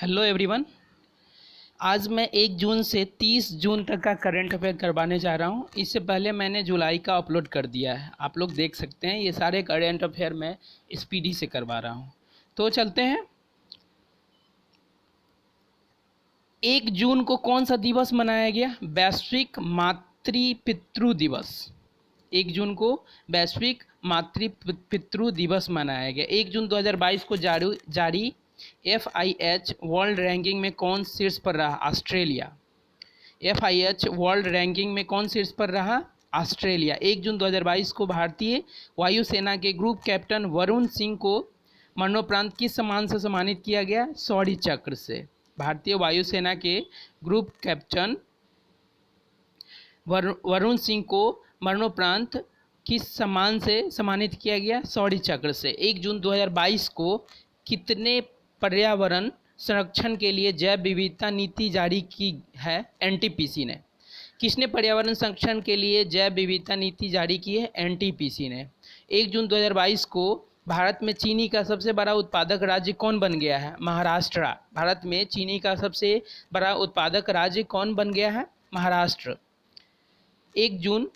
Hello everyone. आज मैं 1 जून से 30 जून तक का करंट अफेयर करवाने जा रहा हूं। इससे पहले मैंने जुलाई का अपलोड कर दिया है, आप लोग देख सकते हैं। ये सारे करंट अफेयर मैं स्पीडी से करवा रहा हूं। तो चलते हैं। 1 जून को कौन सा दिवस मनाया गया? वैश्विक मातृ पितृ दिवस। 1 जून को वैश्विक मातृ पितृ दिवस मनाया गया। 1 जून 2022 को जारी FIH वर्ल्ड रैंकिंग में कौन शीर्ष पर रहा? ऑस्ट्रेलिया। FIH वर्ल्ड रैंकिंग में कौन शीर्ष पर रहा? ऑस्ट्रेलिया। 1 जून 2022 को भारतीय वायुसेना के ग्रुप कैप्टन वरुण सिंह को मरणोपरांत किस सम्मान से सम्मानित किया गया? शौर्य चक्र से। भारतीय वायुसेना के ग्रुप कैप्टन वरुण सिंह को मरणोपरांत किस सम्मान से सम्मानित किया गया? शौर्य चक्र से। 1 जून 2022 को कितने पर्यावरण संरक्षण के लिए जैव विविधता नीति जारी की है? NTPC ने। किसने पर्यावरण संरक्षण के लिए जैव विविधता नीति जारी की है? NTPC ने। 1 जून 2022 को भारत में चीनी का सबसे बड़ा उत्पादक राज्य कौन बन गया है? महाराष्ट्र। भारत में चीनी का सबसे बड़ा उत्पादक राज्य कौन बन गया है? महाराष्ट्र। 1 जून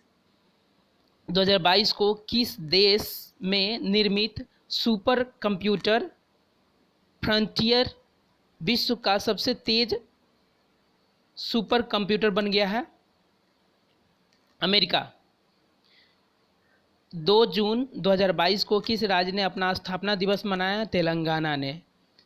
2022 को किस देश में निर्मित सुपर कंप्यूटर फ्रंटियर विश्व का सबसे तेज सुपर कंप्यूटर बन गया है? अमेरिका। 2 जून 2022 को किस राज्य ने अपना स्थापना दिवस मनाया? तेलंगाना ने।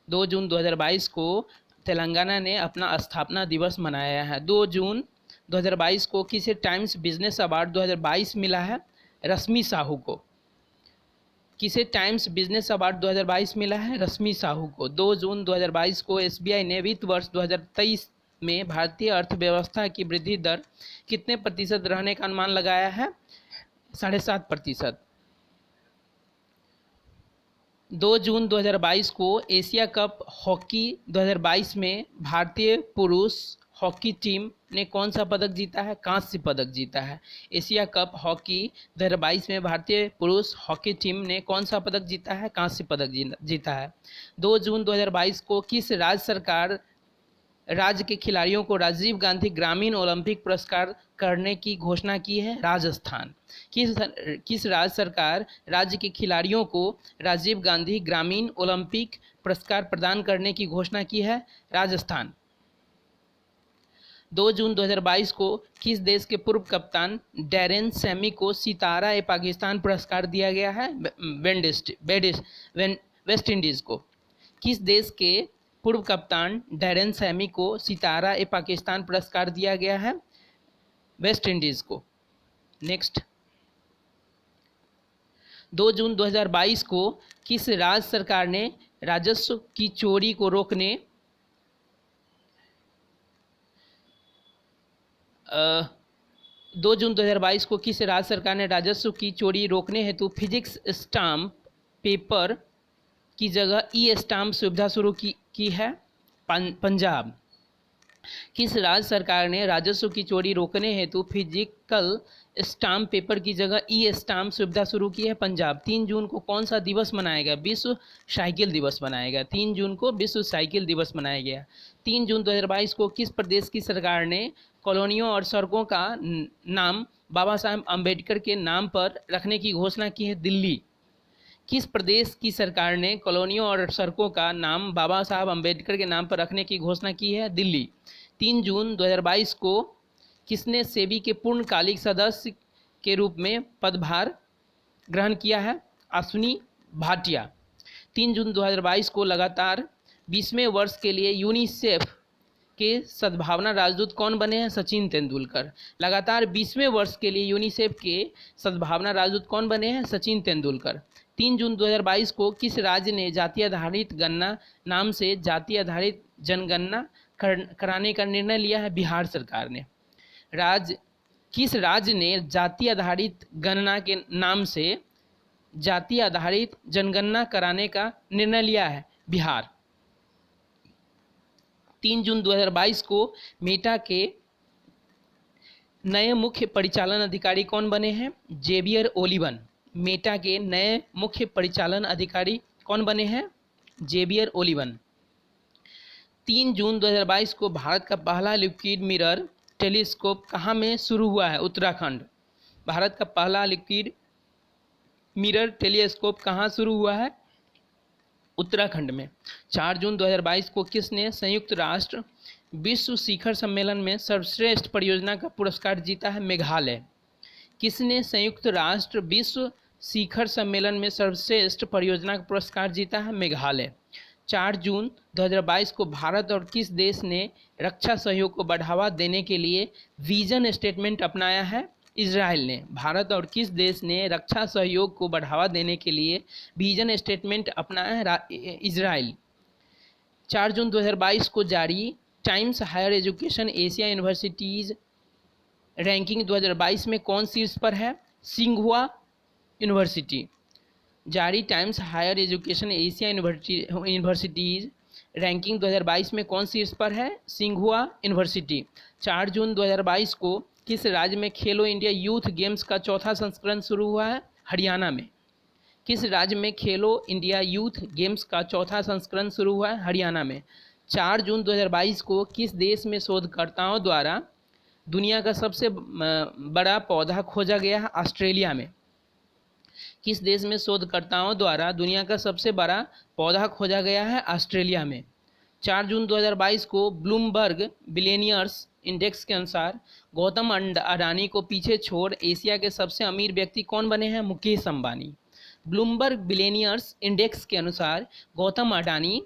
2 जून 2022 को तेलंगाना ने अपना स्थापना दिवस मनाया है। 2 जून 2022 को किसे टाइम्स बिजनेस अवार्ड 2022 मिला है? रश्मि साहू को। किसे टाइम्स बिजनेस अवार्ड 2022 मिला है? रश्मि साहू को। 2 जून 2022 को SBI ने वित्त वर्ष 2023 में भारतीय अर्थव्यवस्था की वृद्धि दर कितने प्रतिशत रहने का अनुमान लगाया है? 7.5%। 2 जून 2022 को एशिया कप हॉकी 2022 में भारतीय पुरुष हॉकी टीम ने कौन सा पदक जीता है? कांस्य पदक जीता है। एशिया कप हॉकी 2022 में भारतीय पुरुष हॉकी टीम ने कौन सा पदक जीता है? कांस्य पदक जीता है। 2 जून 2022 को किस राज्य सरकार राज्य के खिलाड़ियों को राजीव गांधी ग्रामीण ओलंपिक पुरस्कार करने की घोषणा की है? राजस्थान। किस राज्य सरकार राज्य के खिलाड़ियों को राजीव गांधी ग्रामीण ओलंपिक पुरस्कार प्रदान करने की घोषणा की है? राजस्थान। 2 जून 2022 को किस देश के पूर्व कप्तान डैरेन सैमी को सितारा ए पाकिस्तान पुरस्कार दिया गया है? वेस्ट इंडीज़ को। किस देश के पूर्व कप्तान डैरेन सैमी को सितारा ए पाकिस्तान पुरस्कार दिया गया है? वेस्ट इंडीज़ को। नेक्स्ट। 2 जून 2022 को किस राज्य सरकार ने राजस्व की चोरी को रोकने 2 जून 2022 को किस राज्य सरकार ने राजस्व की चोरी रोकने हेतु फिजिक्स स्टाम्प पेपर की जगह ई-स्टाम्प सुविधा शुरू की है? पंजाब। किस राज्य सरकार ने राजस्व की चोरी रोकने हेतु फिजिकल स्टाम्प पेपर की जगह ई-स्टाम्प सुविधा शुरू की है? पंजाब। 3 जून को कौन सा दिवस मनाया गया? विश्व साइकिल दिवस मनाया गया। 3 जून को विश्व साइकिल दिवस मनाया गया। 3 जून 2022 को किस प्रदेश की सरकार ने कॉलोनियों और सड़कों का नाम बाबा साहेब अम्बेडकर के नाम पर रखने की घोषणा की है? दिल्ली। किस प्रदेश की सरकार ने कॉलोनियों और सड़कों का नाम बाबा साहब अम्बेडकर के नाम पर रखने की घोषणा की है? दिल्ली। 3 जून 2022 को किसने सेबी के पूर्णकालिक सदस्य के रूप में पदभार ग्रहण किया है? अश्विनी भाटिया। 3 जून 2022 को लगातार 20वें वर्ष के लिए यूनिसेफ के सद्भावना राजदूत कौन बने हैं? सचिन तेंदुलकर। लगातार 20वें वर्ष के लिए यूनिसेफ के सद्भावना राजदूत कौन बने हैं? सचिन तेंदुलकर। 3 जून 2022 को किस राज्य ने जाति आधारित गणना नाम से जाति आधारित जनगणना कराने का निर्णय लिया है? बिहार सरकार ने। किस राज्य ने जाति आधारित गणना के नाम से जाति आधारित जनगणना कराने का निर्णय लिया है? बिहार। 3 जून 2022 को मेटा के नए मुख्य परिचालन अधिकारी कौन बने हैं? Xavier Olivan. मेटा के नए मुख्य परिचालन अधिकारी कौन बने हैं? Xavier Olivan. 3 जून 2022 को भारत का पहला लिक्विड मिरर टेलीस्कोप कहाँ में शुरू हुआ है? उत्तराखंड। भारत का पहला लिक्विड मिरर टेलीस्कोप कहाँ शुरू हुआ है? उत्तराखंड में। 4 जून 2022 को किसने संयुक्त राष्ट्र विश्व शिखर सम्मेलन में सर्वश्रेष्ठ परियोजना का पुरस्कार जीता है? मेघालय। किसने संयुक्त राष्ट्र विश्व शिखर सम्मेलन में सर्वश्रेष्ठ परियोजना का पुरस्कार जीता है? मेघालय। 4 जून 2022 को भारत और किस देश ने रक्षा सहयोग को बढ़ावा देने के लिए विजन स्टेटमेंट अपनाया है? इजराइल ने। भारत और किस देश ने रक्षा सहयोग को बढ़ावा देने के लिए विजन स्टेटमेंट अपनाया है? इजराइल। 4 जून 2022 को जारी Times Higher Education Asia universities ranking 2022 में कौन शीर्ष पर है? सिंघुआ यूनिवर्सिटी। जारी Times Higher Education Asia universities ranking 2022 में कौन शीर्ष पर है? सिंघुआ यूनिवर्सिटी। 4 जून 2022 को किस राज्य में खेलो इंडिया यूथ गेम्स का चौथा संस्करण शुरू हुआ है? हरियाणा में। किस राज्य में खेलो इंडिया यूथ गेम्स का चौथा संस्करण शुरू हुआ है? हरियाणा में। 4 जून 2022 को किस देश में शोधकर्ताओं द्वारा दुनिया का सबसे बड़ा पौधा खोजा गया है? ऑस्ट्रेलिया में। किस देश में शोधकर्ताओं द्वारा दुनिया का सबसे बड़ा पौधा खोजा गया है? ऑस्ट्रेलिया में। 4 जून 2022 को ब्लूमबर्ग बिलियनियर्स इंडेक्स के अनुसार गौतम अडानी को पीछे छोड़ एशिया के सबसे अमीर व्यक्ति कौन बने हैं? Mukesh Ambani. Bloomberg billionaires index के अनुसार गौतम अडानी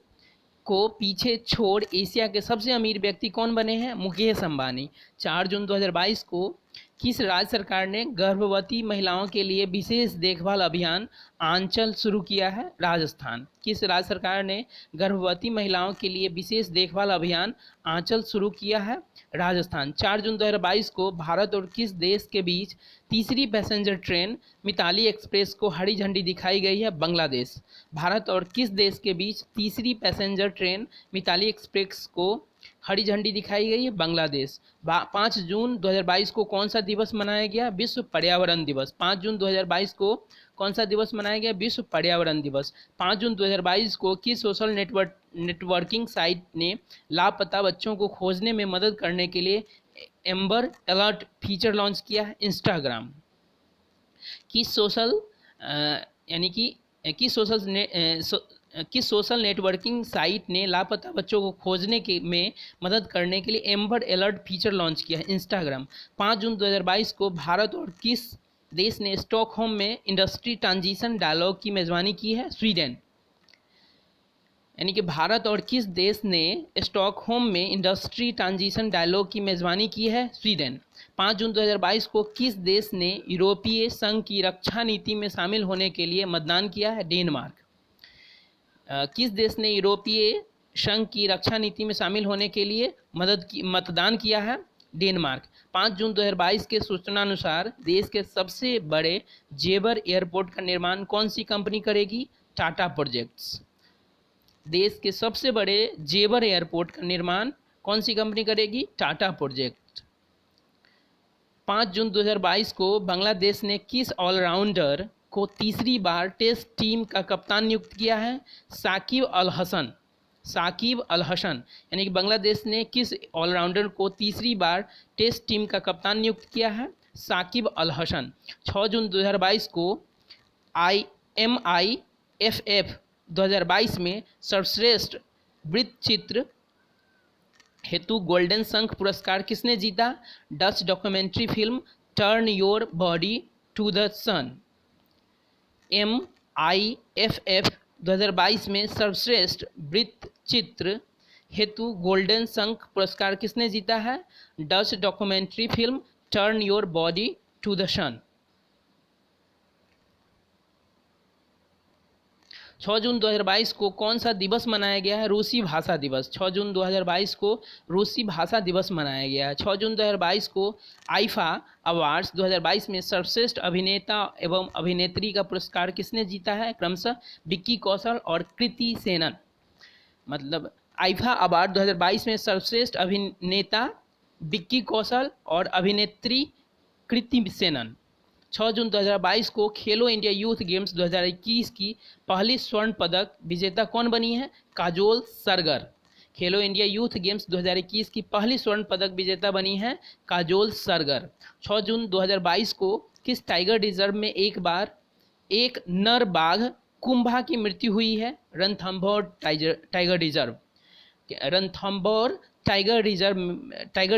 को पीछे छोड़ एशिया के सबसे अमीर व्यक्ति कौन बने हैं? मुकेश अंबानी। 4 जून 2022 को किस राज्य सरकार ने गर्भवती महिलाओं के लिए विशेष देखभाल अभियान आंचल शुरू किया है? राजस्थान। किस राज्य सरकार ने गर्भवती महिलाओं के लिए विशेष देखभाल अभियान आंचल शुरू किया है? राजस्थान। 4 जून 2022 को भारत और किस देश के बीच तीसरी पैसेंजर ट्रेन मिताली एक्सप्रेस को हरी झंडी दिखाई गई है? बांग्लादेश। भारत और किस देश के बीच तीसरी पैसेंजर ट्रेन मिताली एक्सप्रेस को हरी झंडी दिखाई गई है? बांग्लादेश। 5 जून 2022 को कौन सा दिवस मनाया गया? विश्व पर्यावरण दिवस। 5 जून 2022 को कौन सा दिवस मनाया गया? विश्व पर्यावरण दिवस। 5 जून 2022 को किस सोशल नेटवर्किंग साइट ने लापता बच्चों को खोजने में मदद करने के लिए एम्बर अलर्ट फीचर लॉन्च किया है? इंस्टाग्राम। किस सोशल नेटवर्किंग साइट ने लापता बच्चों को खोजने में मदद करने के लिए एम्बर अलर्ट फीचर लॉन्च किया है? इंस्टाग्राम। 5 जून 2022 को भारत और किस देश ने स्टॉकहोम में इंडस्ट्री ट्रांजिशन डायलॉग की मेजबानी की है? स्वीडन। यानी कि भारत और किस देश ने स्टॉकहोम में इंडस्ट्री ट्रांजिशन डायलॉग की मेजबानी की है? स्वीडन। 5 जून 2022 को किस देश ने यूरोपीय संघ की रक्षा नीति में शामिल होने के लिए मतदान किया है? डेनमार्क। किस देश ने यूरोपीय संघ की रक्षा नीति में शामिल होने के लिए मतदान किया है? डेनमार्क। 5 जून 2022 के सूचनानुसार देश के सबसे बड़े जेवर एयरपोर्ट का निर्माण कौन सी कंपनी करेगी? टाटा प्रोजेक्ट्स। देश के सबसे बड़े जेवर एयरपोर्ट का निर्माण कौन सी कंपनी करेगी? टाटा प्रोजेक्ट। 5 जून 2022 को बांग्लादेश ने किस ऑलराउंडर को तीसरी बार टेस्ट टीम का कप्तान नियुक्त किया है? साकिब अल हसन। यानी कि बांग्लादेश ने किस ऑलराउंडर को तीसरी बार टेस्ट टीम का कप्तान नियुक्त किया है? साकिब अल हसन। 6 जून 2022 को MIFF 2022 में सर्वश्रेष्ठ वृत्तचित्र हेतु गोल्डन शंख पुरस्कार किसने जीता? Dutch documentary film turn your body to the Sun. MIFF 2022 में सर्वश्रेष्ठ वृत्तचित्र हेतु गोल्डन शंख पुरस्कार किसने जीता है? Dutch documentary film turn your body to the sun. 6 जून 2022 को कौन सा दिवस मनाया गया है? रूसी भाषा दिवस। 6 जून 2022 को रूसी भाषा दिवस मनाया गया है। 6 जून 2022 को आईफा अवार्ड्स 2022 में सर्वश्रेष्ठ अभिनेता एवं अभिनेत्री का पुरस्कार किसने जीता है? क्रमशः विक्की कौशल और कृति सेनन। मतलब आईफा अवार्ड 2022 में सर्वश्रेष्ठ अभिनेता विक्की कौशल और अभिनेत्री कृति सेनन। 6 जून 2022 को खेलो इंडिया यूथ गेम्स 2021 की पहली स्वर्ण पदक विजेता कौन बनी है? काजोल सरगर। खेलो इंडिया यूथ गेम्स 2021 की पहली स्वर्ण पदक विजेता बनी है काजोल सरगर। 6 जून 2022 को किस टाइगर रिजर्व में एक नर बाघ कुंभा की मृत्यु हुई है? Ranthambore tiger reserve. Ranthambore tiger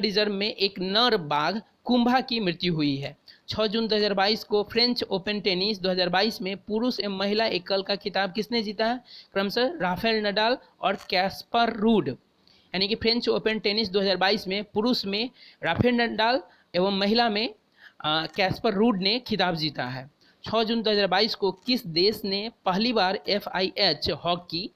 reserve में एक नर बाघ कुंभा की मृत्यु हुई है। 6 जून 2022 को फ्रेंच ओपन टेनिस 2022 में पुरुष एवं महिला एकल का खिताब किसने जीता है? क्रमशः राफेल नडाल और कैस्पर रूड। यानी कि फ्रेंच ओपन टेनिस 2022 में पुरुष में राफेल नडाल एवं महिला में कैस्पर रूड ने खिताब जीता है। 6 जून 2022 को किस देश ने पहली बार FIH हॉकी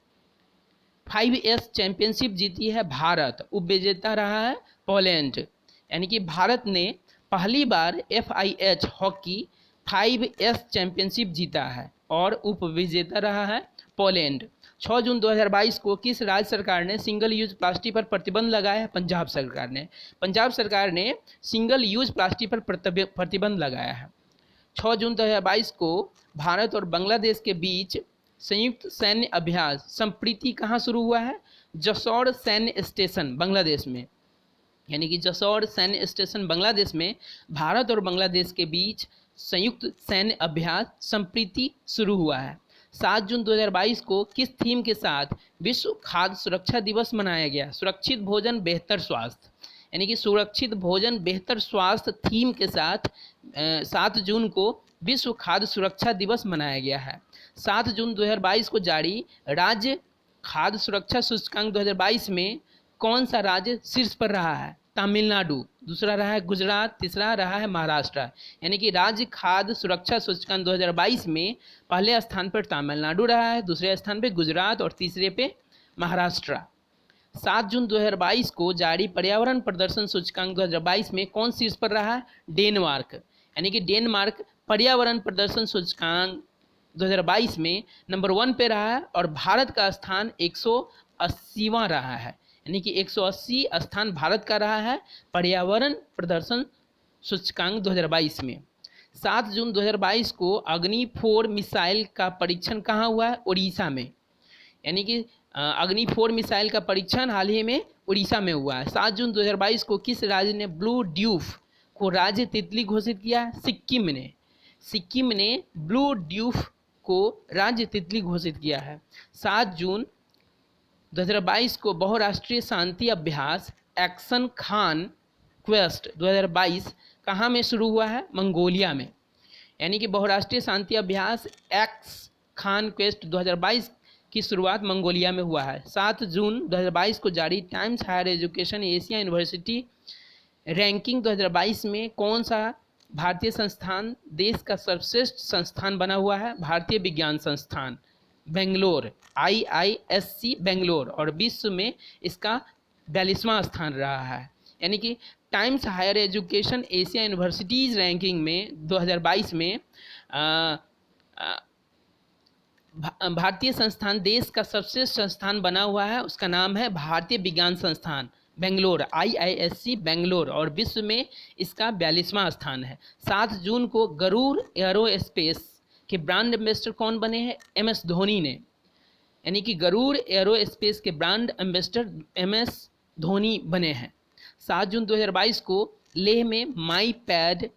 5S चैंपियनशिप जीती है? भारत। उपविजेता रहा है पोलैंड। यानी कि भारत ने पहली बार FIH हॉकी 5S चैंपियनशिप जीता है और उपविजेता रहा है पोलैंड। 6 जून 2022 को किस राज्य सरकार ने सिंगल यूज प्लास्टिक पर प्रतिबंध लगाया है? पंजाब सरकार ने। पंजाब सरकार ने सिंगल यूज प्लास्टिक पर प्रतिबंध लगाया है। 6 जून 2022 को भारत और बांग्लादेश के बीच संयुक्त सैन्य अभ्यास संप्रीति कहाँ शुरू हुआ है? जसौर सैन्य स्टेशन बांग्लादेश में। यानी कि जसौर सैन्य स्टेशन बांग्लादेश में भारत और बांग्लादेश के बीच संयुक्त सैन्य अभ्यास संप्रीति शुरू हुआ है। 7 जून 2022 को किस थीम के साथ विश्व खाद्य सुरक्षा दिवस मनाया गया? सुरक्षित भोजन बेहतर स्वास्थ्य। यानी कि सुरक्षित भोजन बेहतर स्वास्थ्य थीम के साथ 7 जून को विश्व खाद्य सुरक्षा दिवस मनाया गया है। 7 जून 2022 को जारी राज्य खाद्य सुरक्षा सूचकांक 2022 में कौन सा राज्य शीर्ष पर रहा है? तमिलनाडु। दूसरा रहा है गुजरात। तीसरा रहा है महाराष्ट्र। यानी कि राज्य खाद्य सुरक्षा सूचकांक 2022 में पहले स्थान पर तमिलनाडु रहा है, दूसरे स्थान पर गुजरात और तीसरे पे महाराष्ट्र। 7 जून 2022 को जारी पर्यावरण प्रदर्शन सूचकांक 2022 में कौन शीर्ष पर रहा है? डेनमार्क। यानी कि डेनमार्क पर्यावरण प्रदर्शन सूचकांक 2022 में नंबर 1 पे रहा है और भारत का स्थान 180वां रहा है। यानी कि 180 स्थान भारत का रहा है पर्यावरण प्रदर्शन सूचकांक 2022 में। 7 जून 2022 को अग्नि 4 मिसाइल का परीक्षण कहाँ हुआ है? उड़ीसा में। यानी कि अग्नि 4 मिसाइल का परीक्षण हाल ही में उड़ीसा में हुआ है। 7 जून 2022 को किस राज्य ने ब्लू ड्यूफ को राज्य तितली घोषित किया है? सिक्किम ने। सिक्किम ने ब्लू ड्यूफ को राज्य तितली घोषित किया है। 7 जून 2022 को बहुराष्ट्रीय शांति अभ्यास एक्शन खान क्वेस्ट 2022 कहाँ में शुरू हुआ है? मंगोलिया में। यानी कि बहुराष्ट्रीय शांति अभ्यास एक्स खान क्वेस्ट 2022 की शुरुआत मंगोलिया में हुआ है। 7 जून 2022 को जारी Times Higher Education Asia university ranking 2022 में कौन सा भारतीय संस्थान देश का सर्वश्रेष्ठ संस्थान बना हुआ है? भारतीय विज्ञान संस्थान बेंगलोर IISc बेंगलोर, और विश्व में इसका 42वां स्थान रहा है। यानी कि Times Higher Education Asia universities ranking में 2022 में भारतीय संस्थान देश का सबसे संस्थान बना हुआ है, उसका नाम है भारतीय विज्ञान संस्थान बेंगलोर IISc बेंगलोर, और विश्व में इसका 42वां स्थान है। 7 जून को गरुड़ एरोस्पेस के ब्रांड एम्बेसडर कौन बने हैं? MS धोनी ने। यानी कि गरुड़ एरोस्पेस के ब्रांड एम्बेसडर MS धोनी बने हैं। 7 जून 2022 को लेह में माई पैड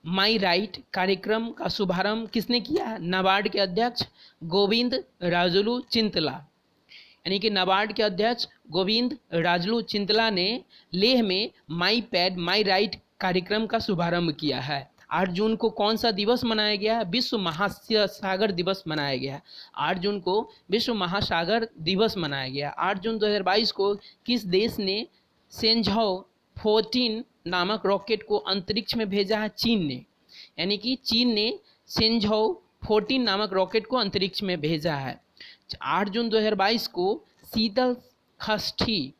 माई राइट कार्यक्रम का शुभारंभ किसने किया है? नाबार्ड के अध्यक्ष गोविंद राजुलू चिंतला। यानी कि नाबार्ड के अध्यक्ष गोविंद राजुलू चिंतला ने लेह में माई पैड माई राइट कार्यक्रम का शुभारंभ किया है। 8 जून को कौन सा दिवस मनाया गया है? विश्व महासागर दिवस मनाया गया है। 8 जून को विश्व महासागर दिवस मनाया गया। 8 जून 2022 को किस देश ने सेंझाओ 14 नामक रॉकेट को अंतरिक्ष में भेजा है? चीन ने। यानी कि चीन ने सेंझाओ 14 नामक रॉकेट को अंतरिक्ष में भेजा है। 8 जून 2022 को शीतल षष्ठी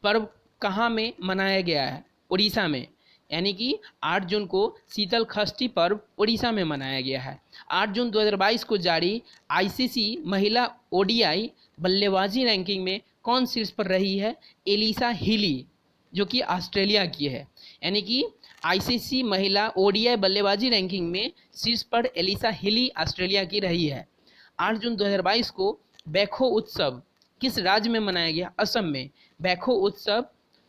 पर्व कहाँ में मनाया गया है? उड़ीसा में। यानी कि 8 जून को शीतल षष्ठी पर्व उड़ीसा में मनाया गया है। 8 जून 2022 को जारी ICC महिला ODI बल्लेबाजी रैंकिंग में कौन शीर्ष पर रही है? एलिसा हिली, जो कि ऑस्ट्रेलिया की है। यानी कि ICC महिला ODI बल्लेबाजी रैंकिंग में शीर्ष पर एलिसा हिली ऑस्ट्रेलिया की रही है। 8 जून 2022 को बैखो उत्सव किस राज्य में मनाया गया? असम में। बैखो उत्सव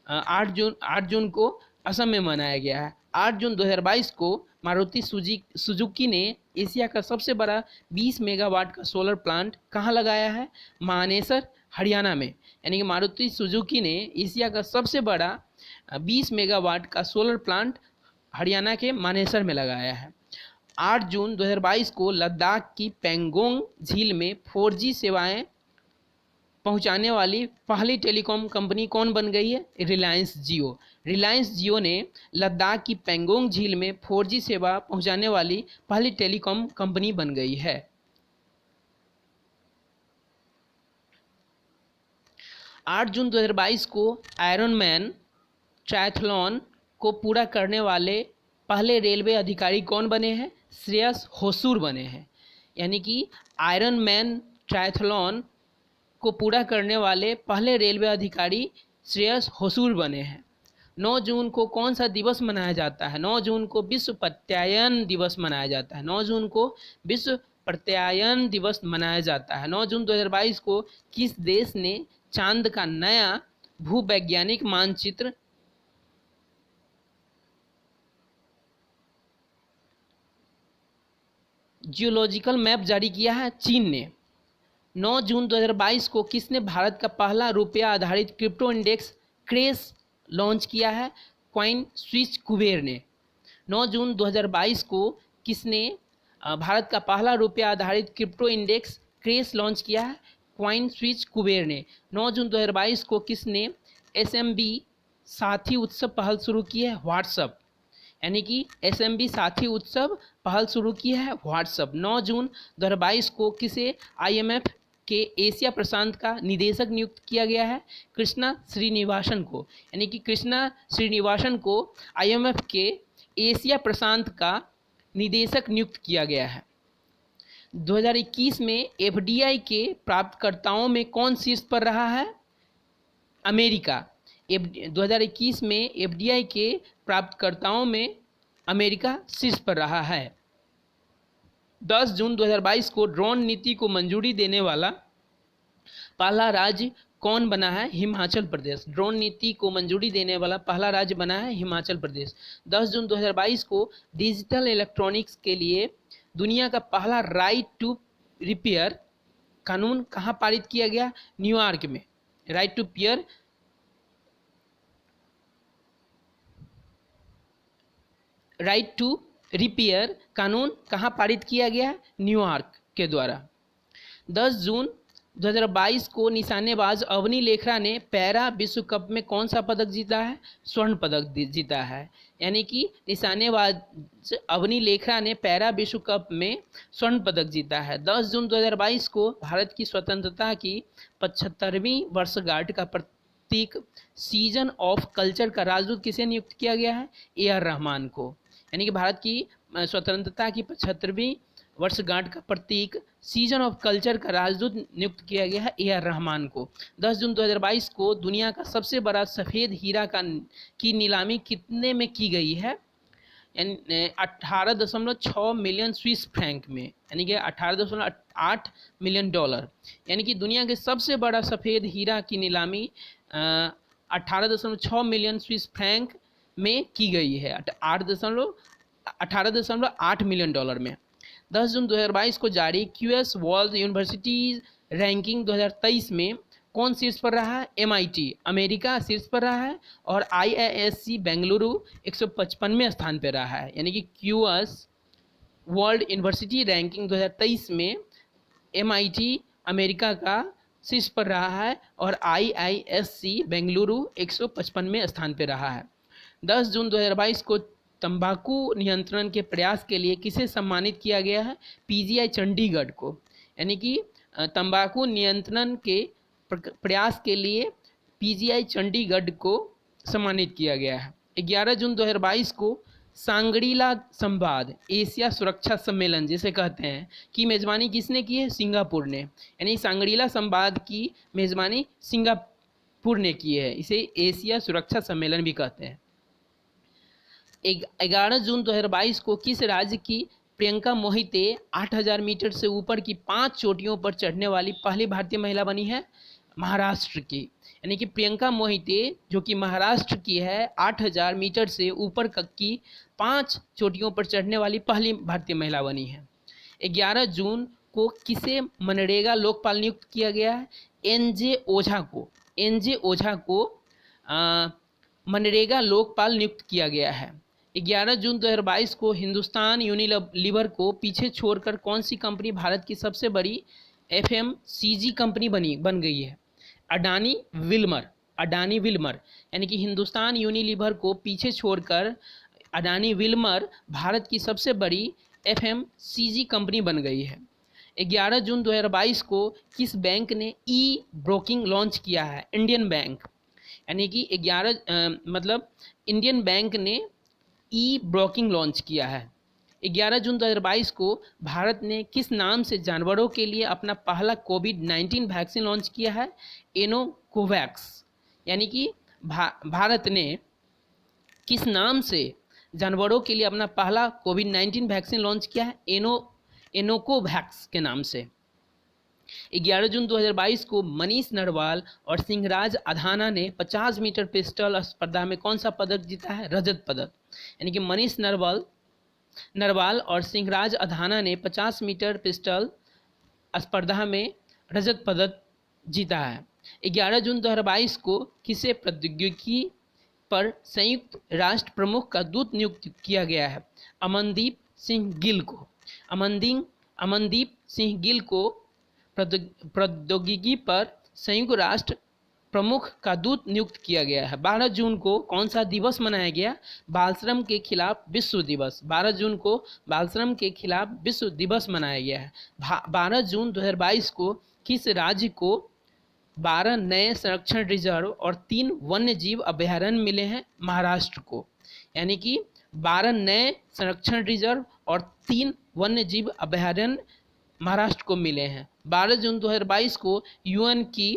8 जून को असम में मनाया गया है। 8 जून 2022 को मारुति सुजुकी ने एशिया का सबसे बड़ा 20 मेगावाट का सोलर प्लांट कहाँ लगाया है? मानेसर, हरियाणा में। यानी कि मारुति सुजुकी ने एशिया का सबसे बड़ा 20 मेगावाट का सोलर प्लांट हरियाणा के मानेसर में लगाया है। 8 जून 2022 को लद्दाख की पेंगोंग झील में 4G सेवाएं पहुंचाने वाली पहली टेलीकॉम कंपनी कौन बन गई है? रिलायंस जियो। रिलायंस जियो ने लद्दाख की पेंगोंग झील में 4G सेवा पहुंचाने वाली पहली टेलीकॉम कंपनी बन गई है। 8 जून 2022 को आयरनमैन ट्रायथलॉन को पूरा करने वाले पहले रेलवे अधिकारी कौन बने हैं? श्रेयस होसूर बने हैं। यानी कि आयरनमैन ट्रायथलॉन को पूरा करने वाले पहले रेलवे अधिकारी श्रेयस होसूर बने हैं। 9 जून को कौन सा दिवस मनाया जाता है? 9 जून को विश्व प्रत्यायन दिवस मनाया जाता है। 9 जून को विश्व प्रत्यायन दिवस मनाया जाता है। 9 जून 2022 को किस देश ने चांद का नया भूवैज्ञानिक मानचित्र जियोलॉजिकल मैप जारी किया है? चीन ने। 9 जून 2022 को किसने भारत का पहला रुपया आधारित क्रिप्टो इंडेक्स क्रेस लॉन्च किया है? कॉइन स्विच कुबेर ने। 9 जून 2022 को किसने भारत का पहला रुपया आधारित क्रिप्टो इंडेक्स क्रेस लॉन्च किया है? कॉइन स्विच कुबेर ने। 9 जून 2022 को किसने SMB साथी उत्सव पहल शुरू की है? व्हाट्सएप। यानी कि SMB साथी उत्सव पहल शुरू की है व्हाट्सएप। 9 जून 2022 को किसे IMF के एशिया प्रशांत का निदेशक नियुक्त किया गया है? कृष्णा श्रीनिवासन को। यानी कि कृष्णा श्रीनिवासन को IMF के एशिया प्रशांत का निदेशक नियुक्त किया गया है। 2021 में FDI के प्राप्तकर्ताओं में कौन शीर्ष पर रहा है? अमेरिका। 2021 में FDI के प्राप्तकर्ताओं में अमेरिका शीर्ष पर रहा है। 10 जून 2022 को ड्रोन नीति को मंजूरी देने वाला पहला राज्य कौन बना है? हिमाचल प्रदेश। ड्रोन नीति को मंजूरी देने वाला पहला राज्य बना है हिमाचल प्रदेश। 10 जून 2022 को डिजिटल इलेक्ट्रॉनिक्स के लिए दुनिया का पहला राइट टू रिपेयर कानून कहाँ पारित किया गया? न्यूयॉर्क में। राइट टू रिपेयर कानून कहाँ पारित किया गया? न्यूयॉर्क के द्वारा। 10 जून 2022 को निशानेबाज अवनी लेखरा ने पैरा विश्व कप में कौन सा पदक जीता है? स्वर्ण पदक जीता है। यानी कि निशानेबाज अवनी लेखरा ने पैरा विश्व कप में स्वर्ण पदक जीता है। 10 जून 2022 को भारत की स्वतंत्रता की 75वीं वर्षगांठ का प्रतीक सीजन ऑफ कल्चर का राजदूत किसे नियुक्त किया गया है? AR रहमान को। यानी कि भारत की स्वतंत्रता की 75वीं वर्षगांठ का प्रतीक सीजन ऑफ कल्चर का राजदूत नियुक्त किया गया है AR रहमान को। 10 जून 2022 को दुनिया का सबसे बड़ा सफ़ेद हीरा की नीलामी कितने में की गई है? 18.6 मिलियन स्विस फ्रैंक में। यानी कि 18.8 मिलियन डॉलर। यानी कि दुनिया के सबसे बड़ा सफ़ेद हीरा की नीलामी 18.6 मिलियन स्विस फ्रैंक में की गई है, 18.8 मिलियन डॉलर में। 10 जून 2022 को जारी QS वर्ल्ड यूनिवर्सिटीज रैंकिंग 2023 में कौन शीर्ष पर रहा है? MIT अमेरिका शीर्ष पर रहा है और IISc बेंगलुरु 155वें स्थान पर रहा है। यानी कि QS वर्ल्ड यूनिवर्सिटी रैंकिंग 2023 में MIT अमेरिका का शीर्ष पर रहा है और IISc बेंगलुरु 155वें स्थान पर रहा है। 10 जून 2022 को तंबाकू नियंत्रण के प्रयास के लिए किसे सम्मानित किया गया है? PGI चंडीगढ़ को। यानी कि तंबाकू नियंत्रण के प्रयास के लिए PGI चंडीगढ़ को सम्मानित किया गया है। 11 जून 2022 को सांगरीला संवाद एशिया सुरक्षा सम्मेलन जिसे कहते हैं की मेज़बानी किसने की है? सिंगापुर ने। यानी सांगरीला संवाद की मेज़बानी सिंगापुर ने की है। इसे एशिया सुरक्षा सम्मेलन भी कहते हैं। 11 जून 2022 को किस राज्य की प्रियंका मोहिते 8000 मीटर से ऊपर की 5 चोटियों पर चढ़ने वाली पहली भारतीय महिला बनी है? महाराष्ट्र की, यानी कि प्रियंका मोहिते जो कि महाराष्ट्र की है 8000 मीटर से ऊपर की 5 चोटियों पर चढ़ने वाली पहली भारतीय महिला बनी है। 11 जून को किसे मनरेगा लोकपाल नियुक्त किया गया है? एनजे ओझा को मनरेगा लोकपाल नियुक्त किया गया है। 11 जून 2022 को हिंदुस्तान यूनिलीवर को पीछे छोड़कर कौन सी कंपनी भारत की सबसे बड़ी एफएमसीजी कंपनी बन गई है? अडानी विल्मर, यानी कि हिंदुस्तान यूनिलीवर को पीछे छोड़कर अडानी विल्मर भारत की सबसे बड़ी एफएमसीजी कंपनी बन गई है। 11 जून 2022 को किस बैंक ने ई ब्रोकिंग लॉन्च किया है? इंडियन बैंक, यानी कि इंडियन बैंक ने ई ब्रोकिंग लॉन्च किया है। 11 जून 2022 को भारत ने किस नाम से जानवरों के लिए अपना पहला कोविड-19 वैक्सीन लॉन्च किया है? एनोकोवैक्स, यानी कि भारत ने किस नाम से जानवरों के लिए अपना पहला कोविड-19 वैक्सीन लॉन्च किया है? एनोकोवैक्स के नाम से। 11 जून 2022 को मनीष नरवाल और सिंहराज अधाना ने 50 मीटर पिस्टल स्पर्धा में कौन सा पदक जीता है? रजत पदक, यानी कि मनीष नरवाल और सिंहराज अधाना ने 50 मीटर पिस्टल स्पर्धा में रजत पदक जीता है। 11 जून 2022 को किसे प्रौद्योगिकी पर संयुक्त राष्ट्र प्रमुख का दूत नियुक्त किया गया है? अमनदीप सिंह गिल को प्रौद्योगिकी पर संयुक्त राष्ट्र प्रमुख का दूत नियुक्त किया गया है। 12 जून को कौन सा दिवस मनाया गया? बाल श्रम के खिलाफ विश्व दिवस। 12 जून को बाल श्रम के खिलाफ विश्व दिवस मनाया गया है। 12 जून 2022 को किस राज्य को 12 नए संरक्षण रिजर्व और 3 वन्य जीव अभयारण्य मिले हैं? महाराष्ट्र को, यानी कि 12 नए संरक्षण रिजर्व और 3 वन्य जीव अभयारण्य महाराष्ट्र को मिले हैं। 12 जून 2022 को यूएन की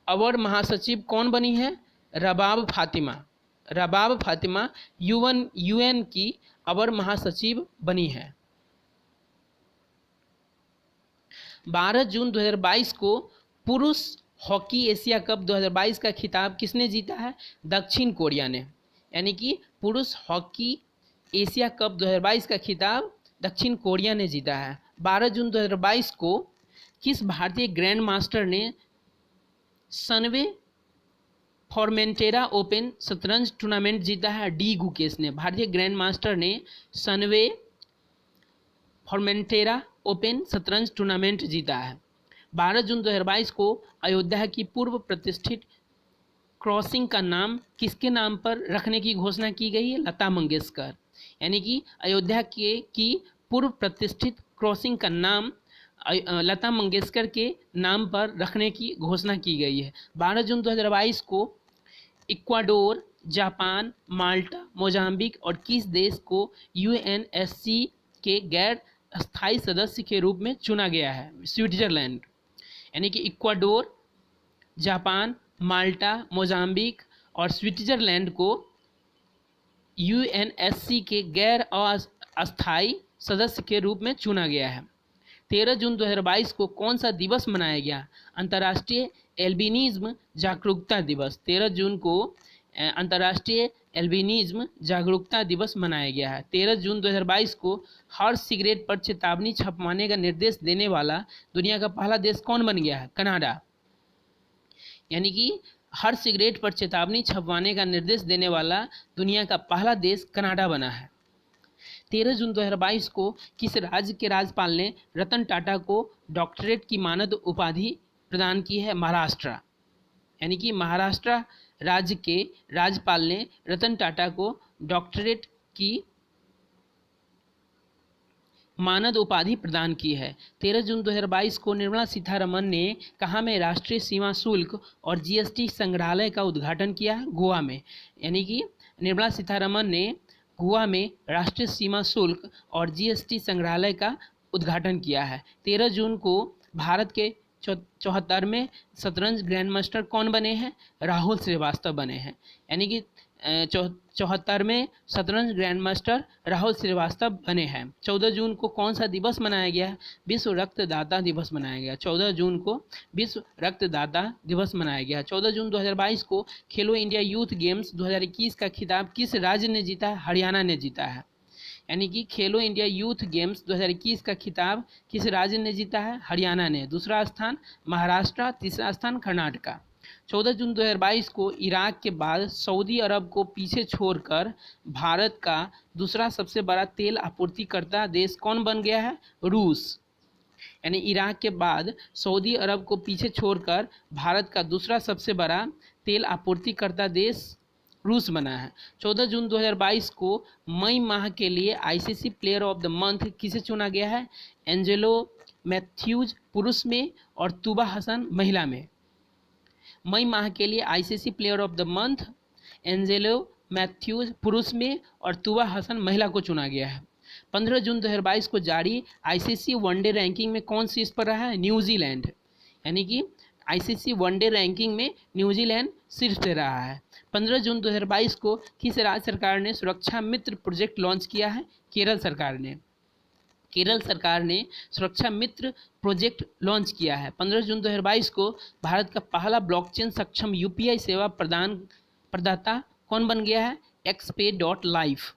अवर महासचिव कौन बनी है? रबाब फातिमा यूएन की अवर महासचिव बनी है। 12 जून 2022 को पुरुष हॉकी एशिया कप 2022 का खिताब किसने जीता है? दक्षिण कोरिया ने, यानी कि पुरुष हॉकी एशिया कप 2022 का खिताब दक्षिण कोरिया ने जीता है। 12 जून 2022 को किस भारतीय ग्रैंड मास्टर ने सनवे फॉर्मेंटेरा ओपन शतरंज टूर्नामेंट जीता है? डी गुकेश ने। भारतीय ग्रैंड मास्टर ने सनवे फॉर्मेंटेरा ओपन शतरंज टूर्नामेंट जीता है। 12 जून 2022 को अयोध्या की पूर्व प्रतिष्ठित क्रॉसिंग का नाम किसके नाम पर रखने की घोषणा की गई है? लता मंगेशकर, यानी कि अयोध्या की पूर्व प्रतिष्ठित क्रॉसिंग का नाम लता मंगेशकर के नाम पर रखने की घोषणा की गई है। 12 जून 2022 को इक्वाडोर, जापान, माल्टा, मोजाम्बिक और किस देश को यूएनएससी के गैर स्थायी सदस्य के रूप में चुना गया है? स्विट्जरलैंड, यानी कि इक्वाडोर, जापान, माल्टा, मोजाम्बिक और स्विट्जरलैंड को यूएनएससी के गैर अस्थायी सदस्य के रूप में चुना गया है। 13 जून 2022 को कौन सा दिवस मनाया गया? अंतर्राष्ट्रीय एल्बिनिज्म जागरूकता दिवस। 13 जून को अंतर्राष्ट्रीय एल्बिनिज्म जागरूकता दिवस मनाया गया है। 13 जून 2022 को हर सिगरेट पर चेतावनी छपवाने का निर्देश देने वाला दुनिया का पहला देश कौन बन गया है? कनाडा, यानी कि हर सिगरेट पर चेतावनी छपवाने का निर्देश देने वाला दुनिया का पहला देश कनाडा बना है। 13 जून 2022 को किस राज्य के राज्यपाल ने रतन टाटा को डॉक्टरेट की मानद उपाधि प्रदान की है? महाराष्ट्र, यानी कि महाराष्ट्र राज्य के राज्यपाल ने रतन टाटा को डॉक्टरेट की मानद उपाधि प्रदान की है। 13 जून 2022 को निर्मला सीतारमण ने कहाँ में राष्ट्रीय सीमा शुल्क और जीएसटी संग्रहालय का उद्घाटन किया है? गोवा में, यानी कि निर्मला सीतारमण ने गोवा में राष्ट्रीय सीमा शुल्क और जीएसटी संग्रहालय का उद्घाटन किया है। 13 जून को भारत के 74वें शतरंज ग्रैंड मास्टर कौन बने हैं? राहुल श्रीवास्तव बने हैं, यानी कि 74वें शतरंज ग्रैंड मास्टर राहुल श्रीवास्तव बने हैं। 14 जून को कौन सा दिवस मनाया गया है? विश्व रक्तदाता दिवस मनाया गया। 14 जून को विश्व रक्तदाता दिवस मनाया गया। 14 जून 2022 को खेलो इंडिया यूथ गेम्स 2021 का खिताब किस राज्य ने जीता है? हरियाणा ने जीता है। यानी कि खेलो इंडिया यूथ गेम्स 2021 का खिताब किस राज्य ने जीता है? हरियाणा ने। दूसरा स्थान महाराष्ट्र, तीसरा स्थान कर्नाटका। 14 जून 2022 को इराक के बाद सऊदी अरब को पीछे छोड़कर भारत का दूसरा सबसे बड़ा तेल आपूर्तिकर्ता देश कौन बन गया है? रूस। यानी इराक के बाद सऊदी अरब को पीछे छोड़कर भारत का दूसरा सबसे बड़ा तेल आपूर्तिकर्ता देश रूस बना है। 14 जून 2022 को मई माह के लिए ICC player of the month किसे चुना गया है? एंजेलो मैथ्यूज पुरुष में और तुबा हसन महिला में। मई माह के लिए ICC player of the month Angelo Mathews पुरुष में और तुबा हसन महिला को चुना गया है। 15 जून 2022 को जारी आईसीसी वनडे रैंकिंग में कौन शीर्ष पर रहा है? न्यूजीलैंड। यानी कि आईसीसी वनडे रैंकिंग में न्यूजीलैंड शीर्ष पे रहा है। 15 जून 2022 को किस राज्य सरकार ने सुरक्षा मित्र प्रोजेक्ट लॉन्च किया है? केरल सरकार ने। केरल सरकार ने सुरक्षा मित्र प्रोजेक्ट लॉन्च किया है। 15 जून 2022 को भारत का पहला ब्लॉकचेन सक्षम यूपीआई सेवा प्रदाता कौन बन गया है? xpay.life।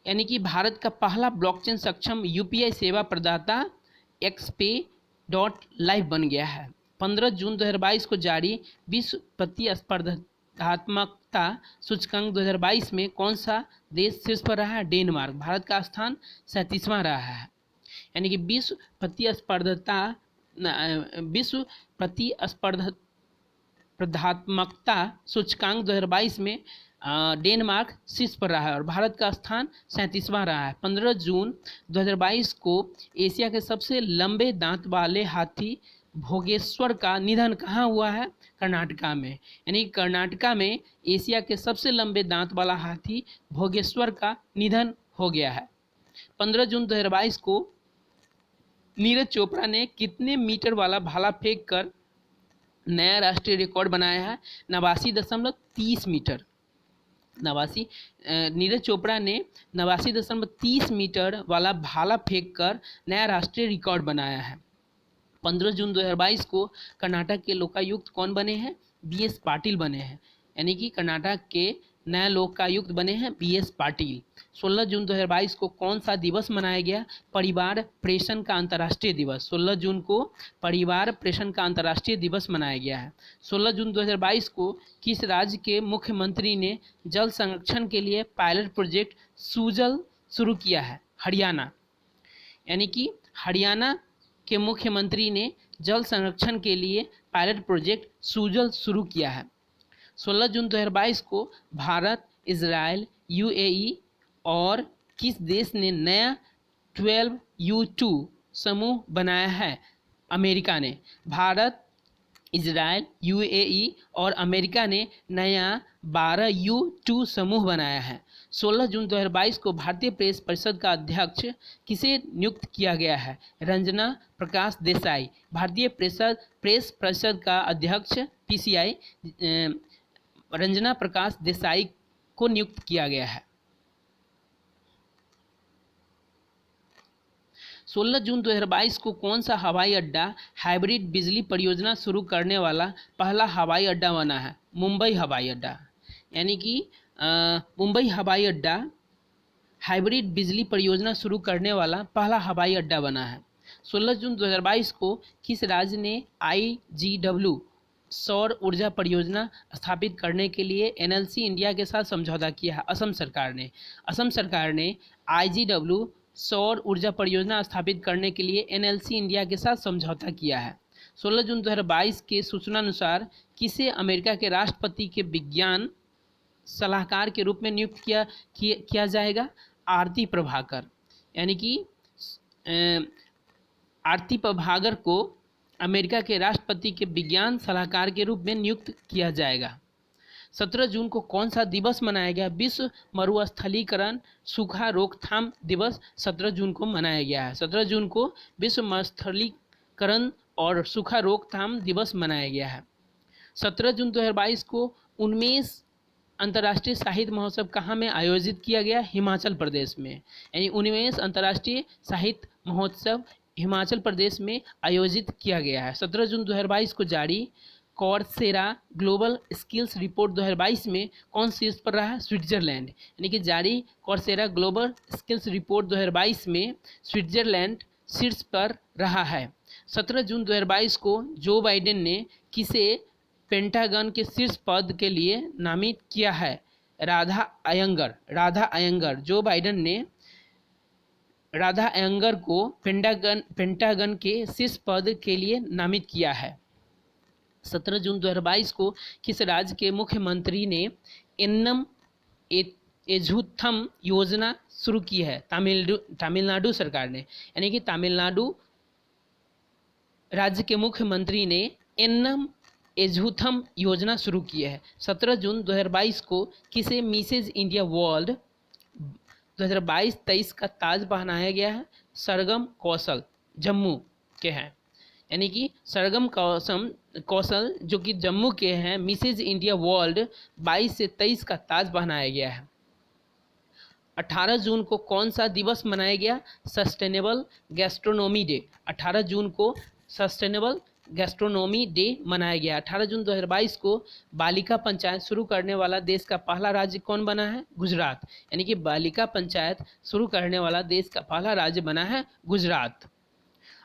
यानी कि भारत का पहला ब्लॉकचेन सक्षम यूपीआई सेवा प्रदाता xpay.life बन गया है। 15 जून 2022 को जारी विश्व प्रतिस्पर्धात्मकता सूचकांक 2022 में कौन सा देश शीर्ष पर रहा है? डेनमार्क। भारत का स्थान 37वां रहा है। यानी कि विश्व प्रतिस्पर्धात्मकता सूचकांक 2022 में डेनमार्क शीर्ष पर रहा है और भारत का स्थान 37वां रहा है। 15 जून 2022 को एशिया के सबसे लंबे दांत वाले हाथी भोगेश्वर का निधन कहाँ हुआ है? कर्नाटका में। यानी कर्नाटका में एशिया के सबसे लंबे दांत वाला हाथी भोगेश्वर का निधन हो गया है। 15 जून 2022 को नीरज चोपड़ा ने कितने मीटर वाला भाला फेंक कर नया राष्ट्रीय रिकॉर्ड बनाया है? 89.30 मीटर। नीरज चोपड़ा ने 89.30 मीटर वाला भाला फेंक कर नया राष्ट्रीय रिकॉर्ड बनाया है। 15 जून 2022 को कर्नाटक के लोकायुक्त कौन बने हैं? BS पाटिल बने हैं। यानी कि कर्नाटक के नए लोकायुक्त बने हैं BS पाटिल। 16 जून 2022 को कौन सा दिवस मनाया गया? परिवार प्रेषण का अंतर्राष्ट्रीय दिवस। 16 जून को परिवार प्रेषण का अंतर्राष्ट्रीय दिवस मनाया गया है। 16 जून 2022 को किस राज्य के मुख्यमंत्री ने जल संरक्षण के लिए पायलट प्रोजेक्ट सुजल शुरू किया है? हरियाणा। यानी कि हरियाणा के मुख्यमंत्री ने जल संरक्षण के लिए पायलट प्रोजेक्ट सुजल शुरू किया है। 16 जून 2022 को भारत, इजराइल, UAE और किस देश ने नया 12U2 समूह बनाया है? अमेरिका ने। भारत, इजराइल, UAE और अमेरिका ने नया 12U2 समूह बनाया है। 16 जून 2022 को भारतीय प्रेस परिषद का अध्यक्ष किसे नियुक्त किया गया है? रंजना प्रकाश देसाई। भारतीय प्रेस परिषद का अध्यक्ष PCI रंजना प्रकाश देसाई को नियुक्त किया गया है। 16 जून 2022 को कौन सा हवाई अड्डा हाइब्रिड बिजली परियोजना शुरू करने वाला पहला हवाई अड्डा बना है? मुंबई हवाई अड्डा। यानी कि मुंबई हवाई अड्डा हाइब्रिड बिजली परियोजना शुरू करने वाला पहला हवाई अड्डा बना है। 16 जून 2022 को किस राज्य ने IGW सौर ऊर्जा परियोजना स्थापित करने के लिए NLC इंडिया के साथ समझौता किया है? असम सरकार ने। असम सरकार ने IGW सौर ऊर्जा परियोजना स्थापित करने के लिए NLC इंडिया के साथ समझौता किया है। 16 जून 2022 के सूचना अनुसार किसे अमेरिका के राष्ट्रपति के विज्ञान सलाहकार के रूप में नियुक्त किया जाएगा? आरती प्रभाकर। यानी कि आरती प्रभाकर को अमेरिका के राष्ट्रपति के विज्ञान सलाहकार के रूप में नियुक्त किया जाएगा। 17 जून को कौन सा दिवस मनाया गया? विश्व मरुस्थलीकरण सूखा रोकथाम दिवस 17 जून को मनाया गया है। 17 जून को विश्व मरुस्थलीकरण और सूखा रोकथाम दिवस मनाया गया है। 17 जून 2022 को उन्मेष अंतर्राष्ट्रीय साहित्य महोत्सव कहाँ में आयोजित किया गया? हिमाचल प्रदेश में। यानी 19वें अंतर्राष्ट्रीय साहित्य महोत्सव हिमाचल प्रदेश में आयोजित किया गया है। 17 जून 2022 को जारी कॉर्सेरा ग्लोबल स्किल्स रिपोर्ट 2022 में कौन शीर्ष पर रहा है? स्विट्जरलैंड। यानी कि जारी कॉर्सेरा ग्लोबल स्किल्स रिपोर्ट 2022 में स्विट्जरलैंड शीर्ष पर रहा है। 17 जून 2022 को जो बाइडेन ने किसे पेंटागन के शीर्ष पद के लिए नामित किया है? राधा अयंगर। जो बाइडेन ने राधा अयंगर को पेंटागन के शीर्ष पद के लिए नामित किया है। 17 जून 2022 को किस राज्य के मुख्यमंत्री ने एन्नम एझुथम योजना शुरू की है? तमिलनाडु सरकार ने। यानी कि तमिलनाडु राज्य के मुख्यमंत्री ने एन्नम एझुथम योजना शुरू की है। 17 जून 2022 को किसे मिसेज इंडिया वर्ल्ड 2022-23 का ताज पहनाया गया है? सरगम कौशल जम्मू के हैं। यानी कि सरगम कौशल जो कि जम्मू के हैं, मिसेज इंडिया वर्ल्ड 22 से 23 का ताज पहनाया गया है। 18 जून को कौन सा दिवस मनाया गया? Sustainable gastronomy day. 18 जून को सस्टेनेबल गैस्ट्रोनॉमी डे मनाया गया। 18 जून 2022 को बालिका पंचायत शुरू करने वाला देश का पहला राज्य कौन बना है? गुजरात। यानी कि बालिका पंचायत शुरू करने वाला देश का पहला राज्य बना है गुजरात।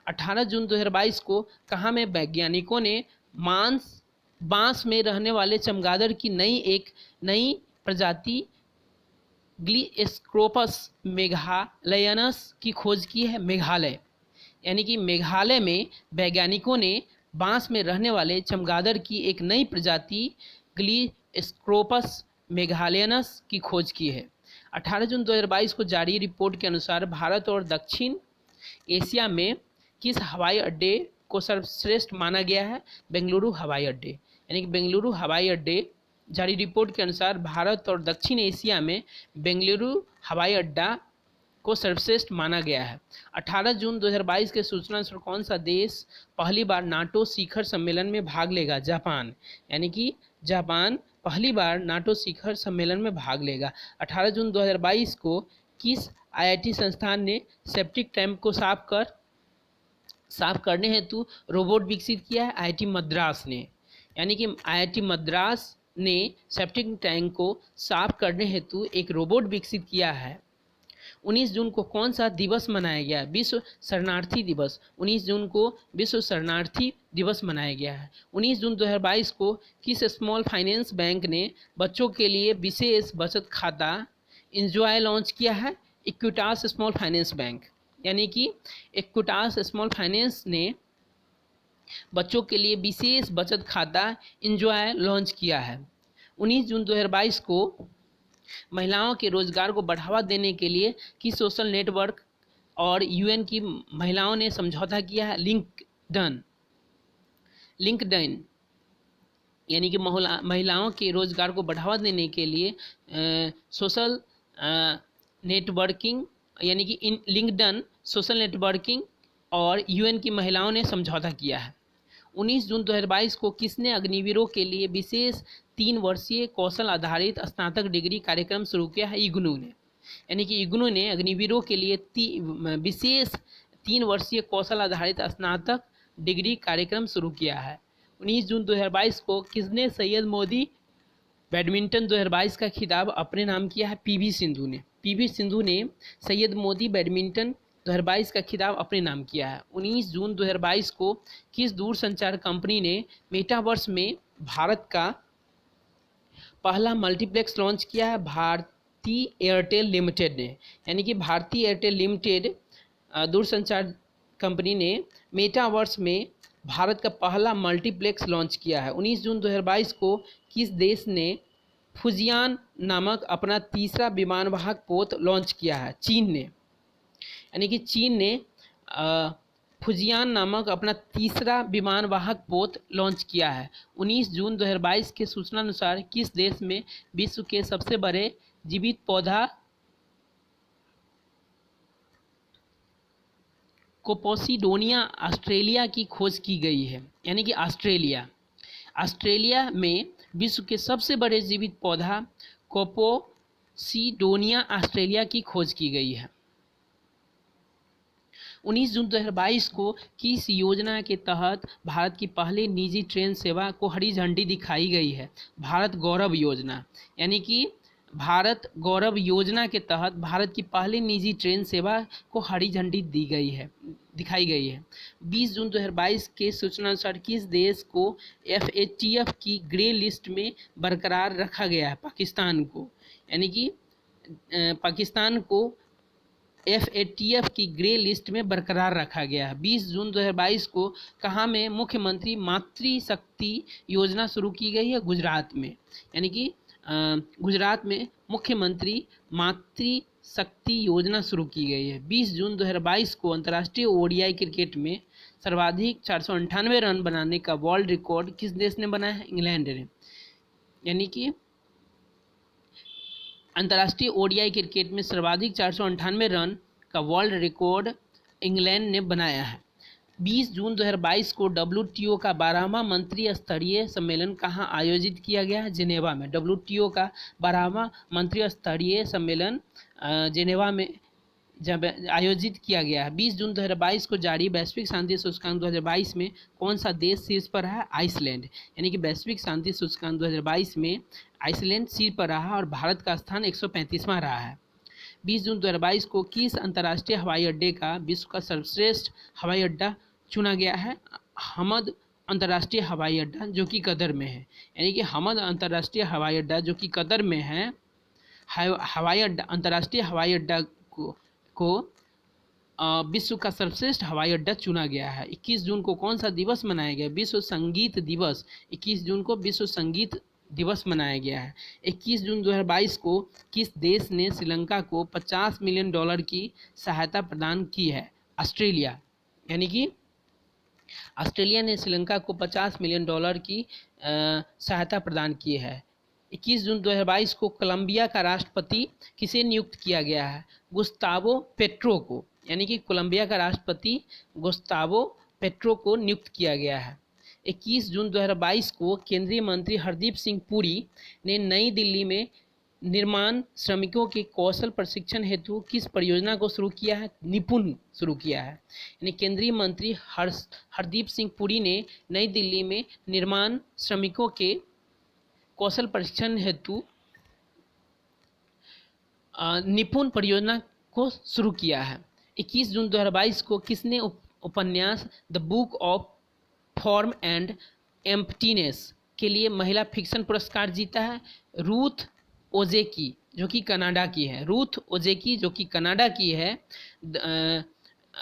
18 जून 2022 को कहाँ में वैज्ञानिकों ने बांस में रहने वाले चमगादड़ की नई प्रजाति ग्लीस्क्रोपस मेघालयनस की खोज की है? मेघालय। यानी कि मेघालय में वैज्ञानिकों ने बांस में रहने वाले चमगादड़ की एक नई प्रजाति ग्लीस्क्रोपस मेघालयनस की खोज की है। 18 जून 2022 को जारी रिपोर्ट के अनुसार भारत और दक्षिण एशिया में किस हवाई अड्डे को सर्वश्रेष्ठ माना गया है? बेंगलुरु हवाई अड्डे। यानी कि बेंगलुरु हवाई अड्डे जारी रिपोर्ट के अनुसार भारत और दक्षिण एशिया में बेंगलुरु हवाई अड्डा को सर्वश्रेष्ठ माना गया है। 18 जून 2022 के सूचना अनुसार कौन सा देश पहली बार नाटो शिखर सम्मेलन में भाग लेगा? जापान। यानी कि जापान पहली बार नाटो शिखर सम्मेलन में भाग लेगा। 18 जून 2022 को किस आईआईटी संस्थान ने सेप्टिक टैंक को साफ करने हेतु रोबोट विकसित किया है? आईआईटी मद्रास ने। यानी कि आईआईटी मद्रास ने सेप्टिक टैंक को साफ करने हेतु एक रोबोट विकसित किया है। 19 जून को कौन सा दिवस मनाया गया? विश्व शरणार्थी दिवस। 19 जून को विश्व शरणार्थी दिवस मनाया गया है। 19 जून 2022 को किस स्मॉल फाइनेंस बैंक ने बच्चों के लिए विशेष बचत खाता इंजॉय लॉन्च किया है? Equitas small finance bank. यानी कि इक्विटास स्मॉल फाइनेंस ने बच्चों के लिए विशेष बचत खाता इंजॉय लॉन्च किया है। 19 जून 2022 को महिलाओं के रोजगार को बढ़ावा देने के लिए किस सोशल नेटवर्क और यूएन की महिलाओं ने समझौता किया है? लिंक्डइन। यानी कि महिलाओं के रोजगार को बढ़ावा देने के लिए सोशल नेटवर्किंग यानी कि लिंक्डइन सोशल नेटवर्किंग और यूएन की महिलाओं ने समझौता किया है। 19 जून 2022 को किसने अग्निवीरों के लिए विशेष 3 वर्षीय कौशल आधारित स्नातक डिग्री कार्यक्रम शुरू किया है? इग्नू ने। यानी कि इग्नू ने अग्निवीरों के लिए विशेष 3 वर्षीय कौशल आधारित स्नातक डिग्री कार्यक्रम शुरू किया है। 19 जून 2022 को किसने सैयद मोदी बैडमिंटन 2022 का खिताब अपने नाम किया है? पीवी सिंधु ने। पीवी सिंधु ने सैयद मोदी बैडमिंटन 2022 का खिताब अपने नाम किया है। 19 जून 2022 को किस दूरसंचार कंपनी ने मेटावर्स में भारत का पहला मल्टीप्लेक्स लॉन्च किया है? भारती एयरटेल लिमिटेड ने। यानी कि भारती एयरटेल लिमिटेड दूरसंचार कंपनी ने मेटावर्स में भारत का पहला मल्टीप्लेक्स लॉन्च किया है। 19 जून 2022 को किस देश ने फुजियान नामक अपना तीसरा विमानवाहक पोत लॉन्च किया है? चीन ने। यानी कि चीन ने फुजियान नामक अपना तीसरा विमानवाहक पोत लॉन्च किया है। 19 जून 2022 के सूचना अनुसार किस देश में विश्व के सबसे बड़े जीवित पौधा कोपोसिडोनिया ऑस्ट्रेलिया की खोज की गई है? यानी कि ऑस्ट्रेलिया में विश्व के सबसे बड़े जीवित पौधा कोपोसिडोनिया ऑस्ट्रेलिया की खोज की गई है। 19 जून 2022 को किस योजना के तहत भारत की पहली निजी ट्रेन सेवा को हरी झंडी दिखाई गई है? भारत गौरव योजना। यानी कि भारत गौरव योजना के तहत भारत की पहली निजी ट्रेन सेवा को हरी झंडी दिखाई गई है। 20 जून 2022 के सूचना अनुसार किस देश को FATF की ग्रे लिस्ट में बरकरार रखा गया है? पाकिस्तान को। यानी कि पाकिस्तान को FATF की ग्रे लिस्ट में बरकरार रखा गया है। 20 जून 2022 को कहाँ में मुख्यमंत्री मातृशक्ति योजना शुरू की गई है? गुजरात में। यानी कि गुजरात में मुख्यमंत्री मातृशक्ति योजना शुरू की गई है। 20 जून 2022 को अंतर्राष्ट्रीय ODI क्रिकेट में सर्वाधिक 498 रन बनाने का वर्ल्ड रिकॉर्ड किस देश ने बनाया है? इंग्लैंड ने। यानी कि अंतर्राष्ट्रीय ODI क्रिकेट में सर्वाधिक 498 रन का वर्ल्ड रिकॉर्ड इंग्लैंड ने बनाया है। 20 जून 2022 को WTO का 12वां मंत्री स्तरीय सम्मेलन कहाँ आयोजित किया गया है? जेनेवा में। WTO का 12वां मंत्री स्तरीय सम्मेलन जेनेवा में जब आयोजित किया गया है। 20 जून 2022 को जारी वैश्विक शांति सूचकांक 2022 में कौन सा देश शीर्ष पर है? आइसलैंड। यानी कि वैश्विक शांति सूचकांक 2022 में आइसलैंड शीर्ष पर रहा और भारत का स्थान 135वां रहा है। 20 जून 2022 को किस अंतर्राष्ट्रीय हवाई अड्डे का विश्व का सर्वश्रेष्ठ हवाई अड्डा चुना गया है? हमद अंतर्राष्ट्रीय हवाई अड्डा, जो कि कतर में है। यानी कि हमद अंतर्राष्ट्रीय हवाई अड्डा जो कि कतर में है, हवाई अड्डा अंतर्राष्ट्रीय हवाई अड्डा को विश्व का सर्वश्रेष्ठ हवाई अड्डा चुना गया है। 21 जून को कौन सा दिवस मनाया गया? विश्व संगीत दिवस। 21 जून को विश्व संगीत दिवस मनाया गया है। 21 जून 2022 को किस देश ने श्रीलंका को $50 मिलियन की सहायता प्रदान की है? ऑस्ट्रेलिया। यानी कि ऑस्ट्रेलिया ने श्रीलंका को $50 मिलियन की सहायता प्रदान की है। 21 जून 2022 को कोलंबिया का राष्ट्रपति किसे नियुक्त किया गया है? गुस्तावो पेट्रो को। यानी कि कोलंबिया का राष्ट्रपति गुस्तावो पेट्रो को नियुक्त किया गया है। 21 जून 2022 को केंद्रीय मंत्री हरदीप सिंह पुरी ने नई दिल्ली में निर्माण श्रमिकों के कौशल प्रशिक्षण हेतु किस परियोजना को शुरू किया है? निपुण शुरू किया है। यानी केंद्रीय मंत्री हरदीप सिंह पुरी ने नई दिल्ली में निर्माण श्रमिकों के कौशल प्रशिक्षण हेतु निपुण परियोजना को शुरू किया है। 21 जून 2022 को किसने उपन्यास the book of form and emptiness के लिए महिला फिक्शन पुरस्कार जीता है? रूथ ओजेकी, जो कि कनाडा की है। रूथ ओजेकी, जो कि कनाडा की है,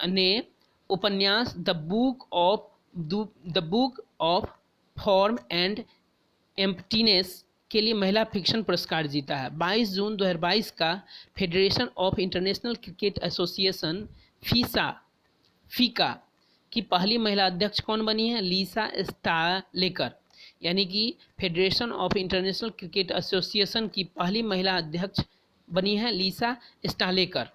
ने उपन्यास the book of form and emptiness के लिए महिला फिक्शन पुरस्कार जीता है। 22 जून 2022 का federation of international cricket association फीका की पहली महिला अध्यक्ष कौन बनी है? लीसा स्टालेकर। यानी कि federation of international cricket association की पहली महिला अध्यक्ष बनी है लीसा स्टालेकर।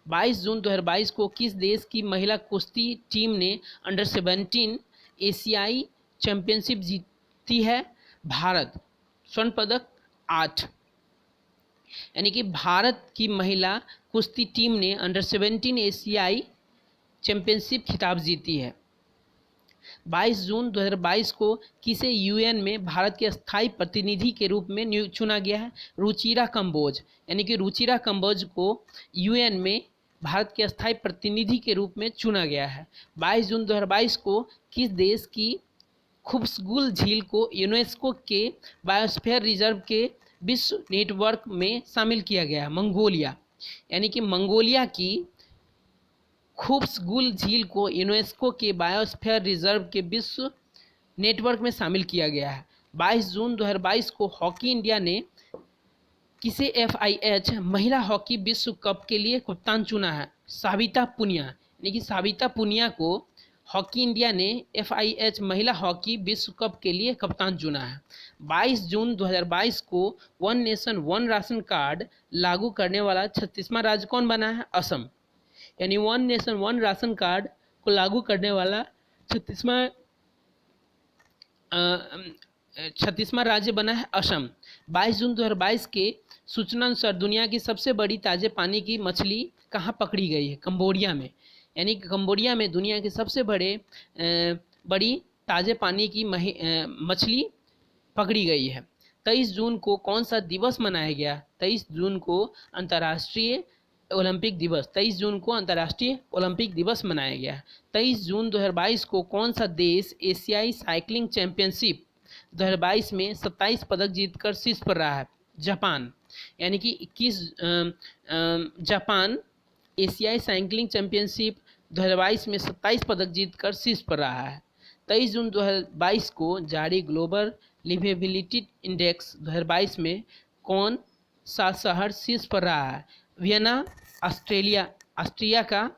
22 जून 2022 को किस देश की महिला कुश्ती टीम ने अंडर 17 एशियाई चैंपियनशिप जीती है? भारत। स्वर्ण पदक 8। यानी कि भारत की महिला कुश्ती टीम ने अंडर 17 एशियाई चैंपियनशिप खिताब जीती है। 22 जून 2022 को किसे UN में भारत के स्थायी प्रतिनिधि के रूप में चुना गया है? रुचिरा कंबोज। यानी कि रुचिरा कंबोज को UN में भारत के स्थायी प्रतिनिधि के रूप में चुना गया है। 22 जून 2022 को किस देश की खुबसगुल झील को यूनेस्को के बायोस्फीयर रिजर्व के विश्व नेटवर्क में शामिल किया गया है? मंगोलिया। यानी कि मंगोलिया की खुबसगुल झील को यूनेस्को के बायोस्फीयर रिजर्व के विश्व नेटवर्क में शामिल किया गया है। 22 जून 2022 को हॉकी इंडिया ने किसे FIH महिला हॉकी विश्व कप के लिए कप्तान चुना है? साविता पुनिया। यानी कि साविता पुनिया को हॉकी इंडिया ने FIH महिला हॉकी विश्व कप के लिए कप्तान चुना है। 22 जून 2022 को one nation one ration card लागू करने वाला 36वां राज्य कौन बना है? असम। यानी one nation one ration card को लागू करने वाला 36वां 36वां राज्य बना है असम। 22 जून 2022 के सूचना अनुसार दुनिया की सबसे बड़ी ताजे पानी की मछली कहाँ पकड़ी गई है? कंबोडिया में। यानी कि कंबोडिया में दुनिया के सबसे बड़ी ताजे पानी की मछली पकड़ी गई है। 23 जून को कौन सा दिवस मनाया गया? 23 जून को अंतर्राष्ट्रीय ओलंपिक दिवस 23 जून को अंतर्राष्ट्रीय ओलंपिक दिवस मनाया गया। 23 जून 2022 को कौन सा देश एशियाई साइकिलिंग चैंपियनशिप 2022 में 27 पदक जीतकर शीर्ष पर रहा है? जापान। यानी कि 21 जापान एशियाई साइकिलिंग चैंपियनशिप 2022 में 27 पदक जीतकर शीर्ष पर रहा है। 23 जून 2022 को जारी ग्लोबल लिवेबिलिटी इंडेक्स 2022 में कौन सा शहर शीर्ष पर रहा है? वियना ऑस्ट्रिया का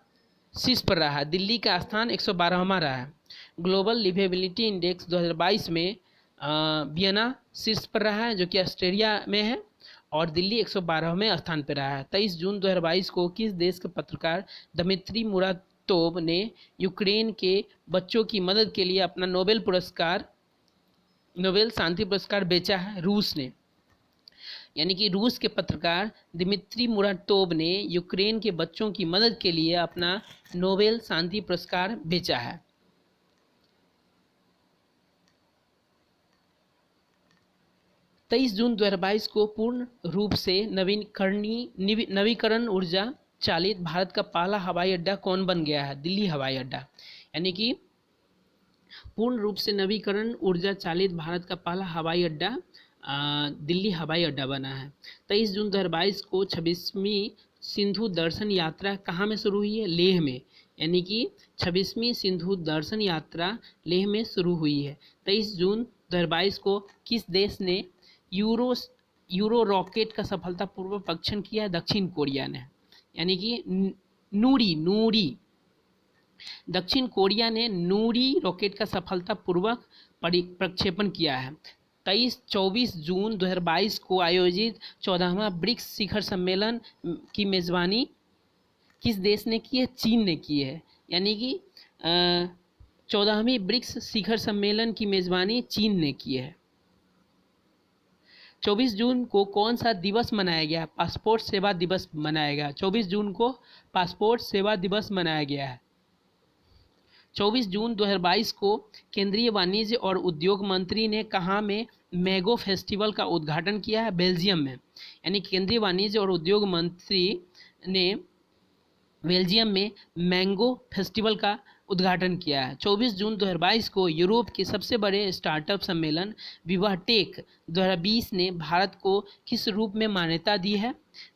शीर्ष पर रहा है। दिल्ली का स्थान 112वां रहा है। ग्लोबल लिवेबिलिटी इंडेक्स 2022 में वियना शीर्ष पर रहा है जो कि ऑस्ट्रेलिया में है, और दिल्ली 112वें स्थान पर रहा है। 23 जून 2022 को किस देश के पत्रकार दमित्री मुरातोव ने यूक्रेन के बच्चों की मदद के लिए अपना नोबेल शांति पुरस्कार बेचा है? रूस ने। यानी कि रूस के पत्रकार दिमित्री मुरातोव ने यूक्रेन के बच्चों की मदद के लिए अपना नोबेल शांति पुरस्कार बेचा है। तेईस जून 2022 को पूर्ण रूप से नवीकरण ऊर्जा चालित भारत का पहला हवाई अड्डा कौन बन गया है? दिल्ली हवाई अड्डा। यानी कि पूर्ण रूप से नवीकरण ऊर्जा चालित भारत का पहला हवाई अड्डा दिल्ली हवाई अड्डा बना है। 23 जून 2022 को 26वीं सिंधु दर्शन यात्रा कहाँ में शुरू हुई है? लेह में। यानी कि 26वीं सिंधु दर्शन यात्रा लेह में शुरू हुई है। 23 जून 2022 को किस देश ने यूरो रॉकेट का सफलतापूर्वक परीक्षण किया है? दक्षिण कोरिया ने। यानी कि नूरी दक्षिण कोरिया ने नूरी रॉकेट का सफलतापूर्वक प्रक्षेपण किया है। 24 जून 2022 को आयोजित 14वां ब्रिक्स शिखर सम्मेलन की मेजबानी किस देश ने की है? चीन ने की है। यानी कि 14वीं ब्रिक्स शिखर सम्मेलन की मेजबानी चीन ने की है। 24 जून को कौन सा दिवस मनाया गया? पासपोर्ट सेवा दिवस मनाया गया। 24 जून को पासपोर्ट सेवा दिवस मनाया गया है। 24 जून 2022 को केंद्रीय वाणिज्य और उद्योग मंत्री ने कहाँ में मैंगो फेस्टिवल का उद्घाटन किया है? बेल्जियम में। यानी केंद्रीय वाणिज्य और उद्योग मंत्री ने बेल्जियम में मैंगो फेस्टिवल का उद्घाटन किया है। 24 जून 2022 को यूरोप के सबसे बड़े स्टार्टअप सम्मेलन विवा टेक 2020 ने भारत को किस रूप में मान्यता दी है?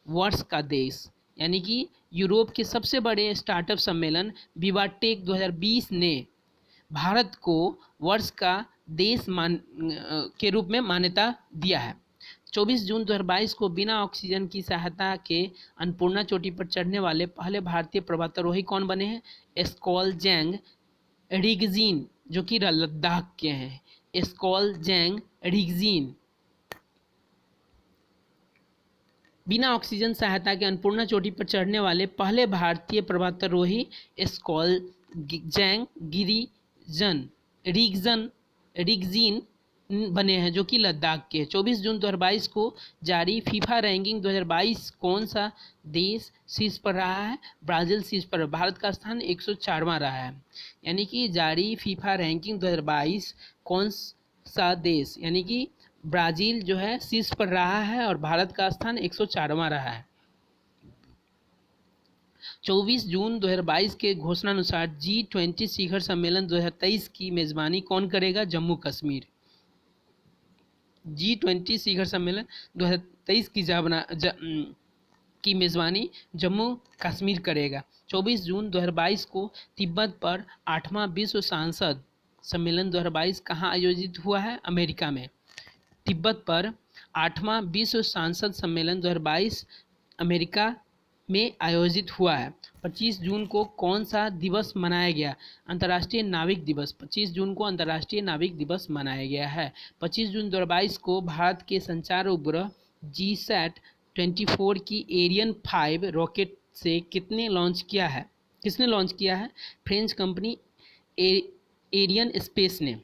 वर्ष का देश। यानी कि यूरोप के सबसे बड़े स्टार्टअप सम्मेलन विवा टेक 2020 ने भारत को वर्ष का देश के रूप में मान्यता दिया है। 24 जून 2022 को बिना ऑक्सीजन की सहायता के अन्नपूर्णा चोटी पर चढ़ने वाले पहले भारतीय पर्वतारोही कौन बने हैं? स्कॉलजैंग रिगजिन, जो कि लद्दाख के हैं। स्कॉलजैंग रिगजिन बिना ऑक्सीजन सहायता के अन्नपूर्णा चोटी पर चढ़ने वाले पहले भारतीय पर्वतारोही स्कॉलजैंग रिगजिन बने हैं, जो कि लद्दाख के। 24 जून 2022 को जारी फीफा रैंकिंग 2022 कौन सा देश शीर्ष पर रहा है? ब्राज़ील शीर्ष पर। भारत का स्थान 104वां रहा है। यानी कि जारी फीफा रैंकिंग 2022 कौन सा देश, यानी कि ब्राज़ील जो है शीर्ष पर रहा है और भारत का स्थान 104वां रहा है। 24 जून 2022 के घोषणानुसार G20 शिखर सम्मेलन 2023 की मेजबानी कौन करेगा? जम्मू कश्मीर। G20 शिखर सम्मेलन 2023 की मेजबानी जम्मू कश्मीर करेगा। 24 जून 2022 को तिब्बत पर 8वां विश्व सांसद सम्मेलन 2022 कहाँ आयोजित हुआ है? अमेरिका में। तिब्बत पर 8वां विश्व सांसद सम्मेलन 2022 अमेरिका में आयोजित हुआ है। 25 जून को कौन सा दिवस मनाया गया? अंतर्राष्ट्रीय नाविक दिवस। 25 जून को अंतर्राष्ट्रीय नाविक दिवस मनाया गया है। 25 जून 2022 को भारत के संचार उपग्रह GSAT-24 की एरियन 5 रॉकेट से किसने लॉन्च किया है? फ्रेंच कंपनी एरियन स्पेस ने।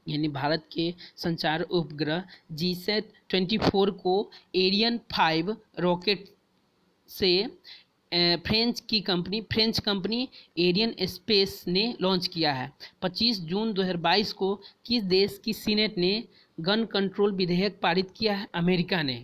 यानी भारत के संचार उपग्रह GSAT-24 को एरियन 5 रॉकेट से फ्रेंच कंपनी एरियन स्पेस ने लॉन्च किया है। 25 जून 2022 को किस देश की सीनेट ने गन कंट्रोल विधेयक पारित किया है? अमेरिका ने।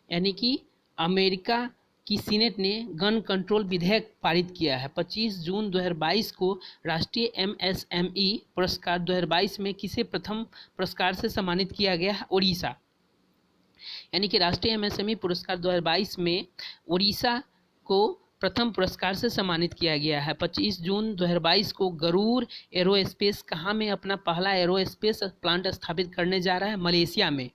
यानी कि अमेरिका की सीनेट ने गन कंट्रोल विधेयक पारित किया है। 25 जून 2022 को राष्ट्रीय MSME पुरस्कार 2022 में किसे प्रथम पुरस्कार से सम्मानित किया गया है? उड़ीसा। यानी कि राष्ट्रीय MSME पुरस्कार 2022 में उड़ीसा को प्रथम पुरस्कार से सम्मानित किया गया है। 25 जून 2022 को गरुड़ एरोस्पेस कहाँ में अपना पहला एरोस्पेस प्लांट स्थापित करने जा रहा है? मलेशिया में।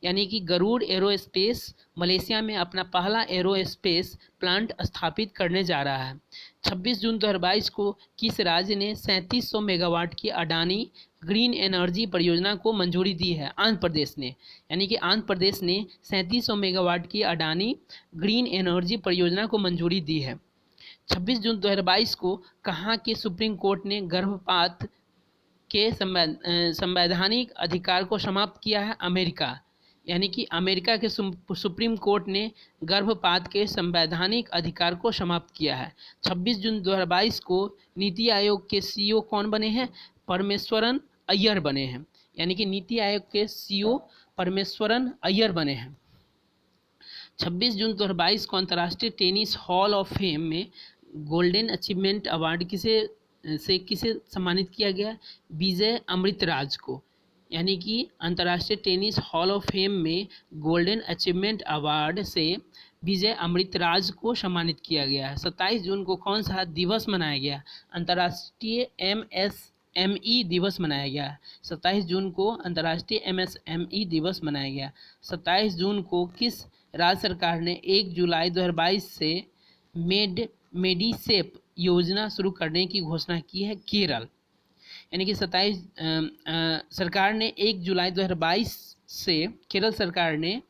यानी कि गरुड़ एरोस्पेस मलेशिया में अपना पहला एरोस्पेस प्लांट स्थापित करने जा रहा है। 26 जून 2022 को किस राज्य ने 3700 मेगावाट की अडानी ग्रीन एनर्जी परियोजना को मंजूरी दी है? आंध्र प्रदेश ने। यानी कि आंध्र प्रदेश ने 3700 मेगावाट की अडानी ग्रीन एनर्जी परियोजना को मंजूरी दी है। 26 जून 2022 को कहाँ के सुप्रीम कोर्ट ने गर्भपात के संवैधानिक अधिकार को समाप्त किया है? अमेरिका। यानी कि अमेरिका के सुप्रीम कोर्ट ने गर्भपात के संवैधानिक अधिकार को समाप्त किया है। 26 जून 2022 को नीति आयोग के CEO कौन बने हैं? परमेश्वरन अय्यर बने हैं। यानी कि नीति आयोग के CEO परमेश्वरन अय्यर बने हैं। 26 जून 2022 को अंतर्राष्ट्रीय टेनिस हॉल ऑफ फेम में गोल्डन अचीवमेंट अवार्ड किसे सम्मानित किया गया? विजय अमृतराज को। यानी कि अंतर्राष्ट्रीय टेनिस हॉल ऑफ फेम में गोल्डन अचीवमेंट अवार्ड से विजय अमृतराज को सम्मानित किया गया है। 27 जून को कौन सा दिवस मनाया गया? अंतर्राष्ट्रीय MSME दिवस मनाया गया। 27 जून को अंतर्राष्ट्रीय MSME दिवस मनाया गया। 27 जून को किस राज्य सरकार ने 1 जुलाई 2022 से मेडिसेप योजना शुरू करने की घोषणा की है? केरल। यानी कि 27 सरकार ने 1 जुलाई 2022 से केरल सरकार ने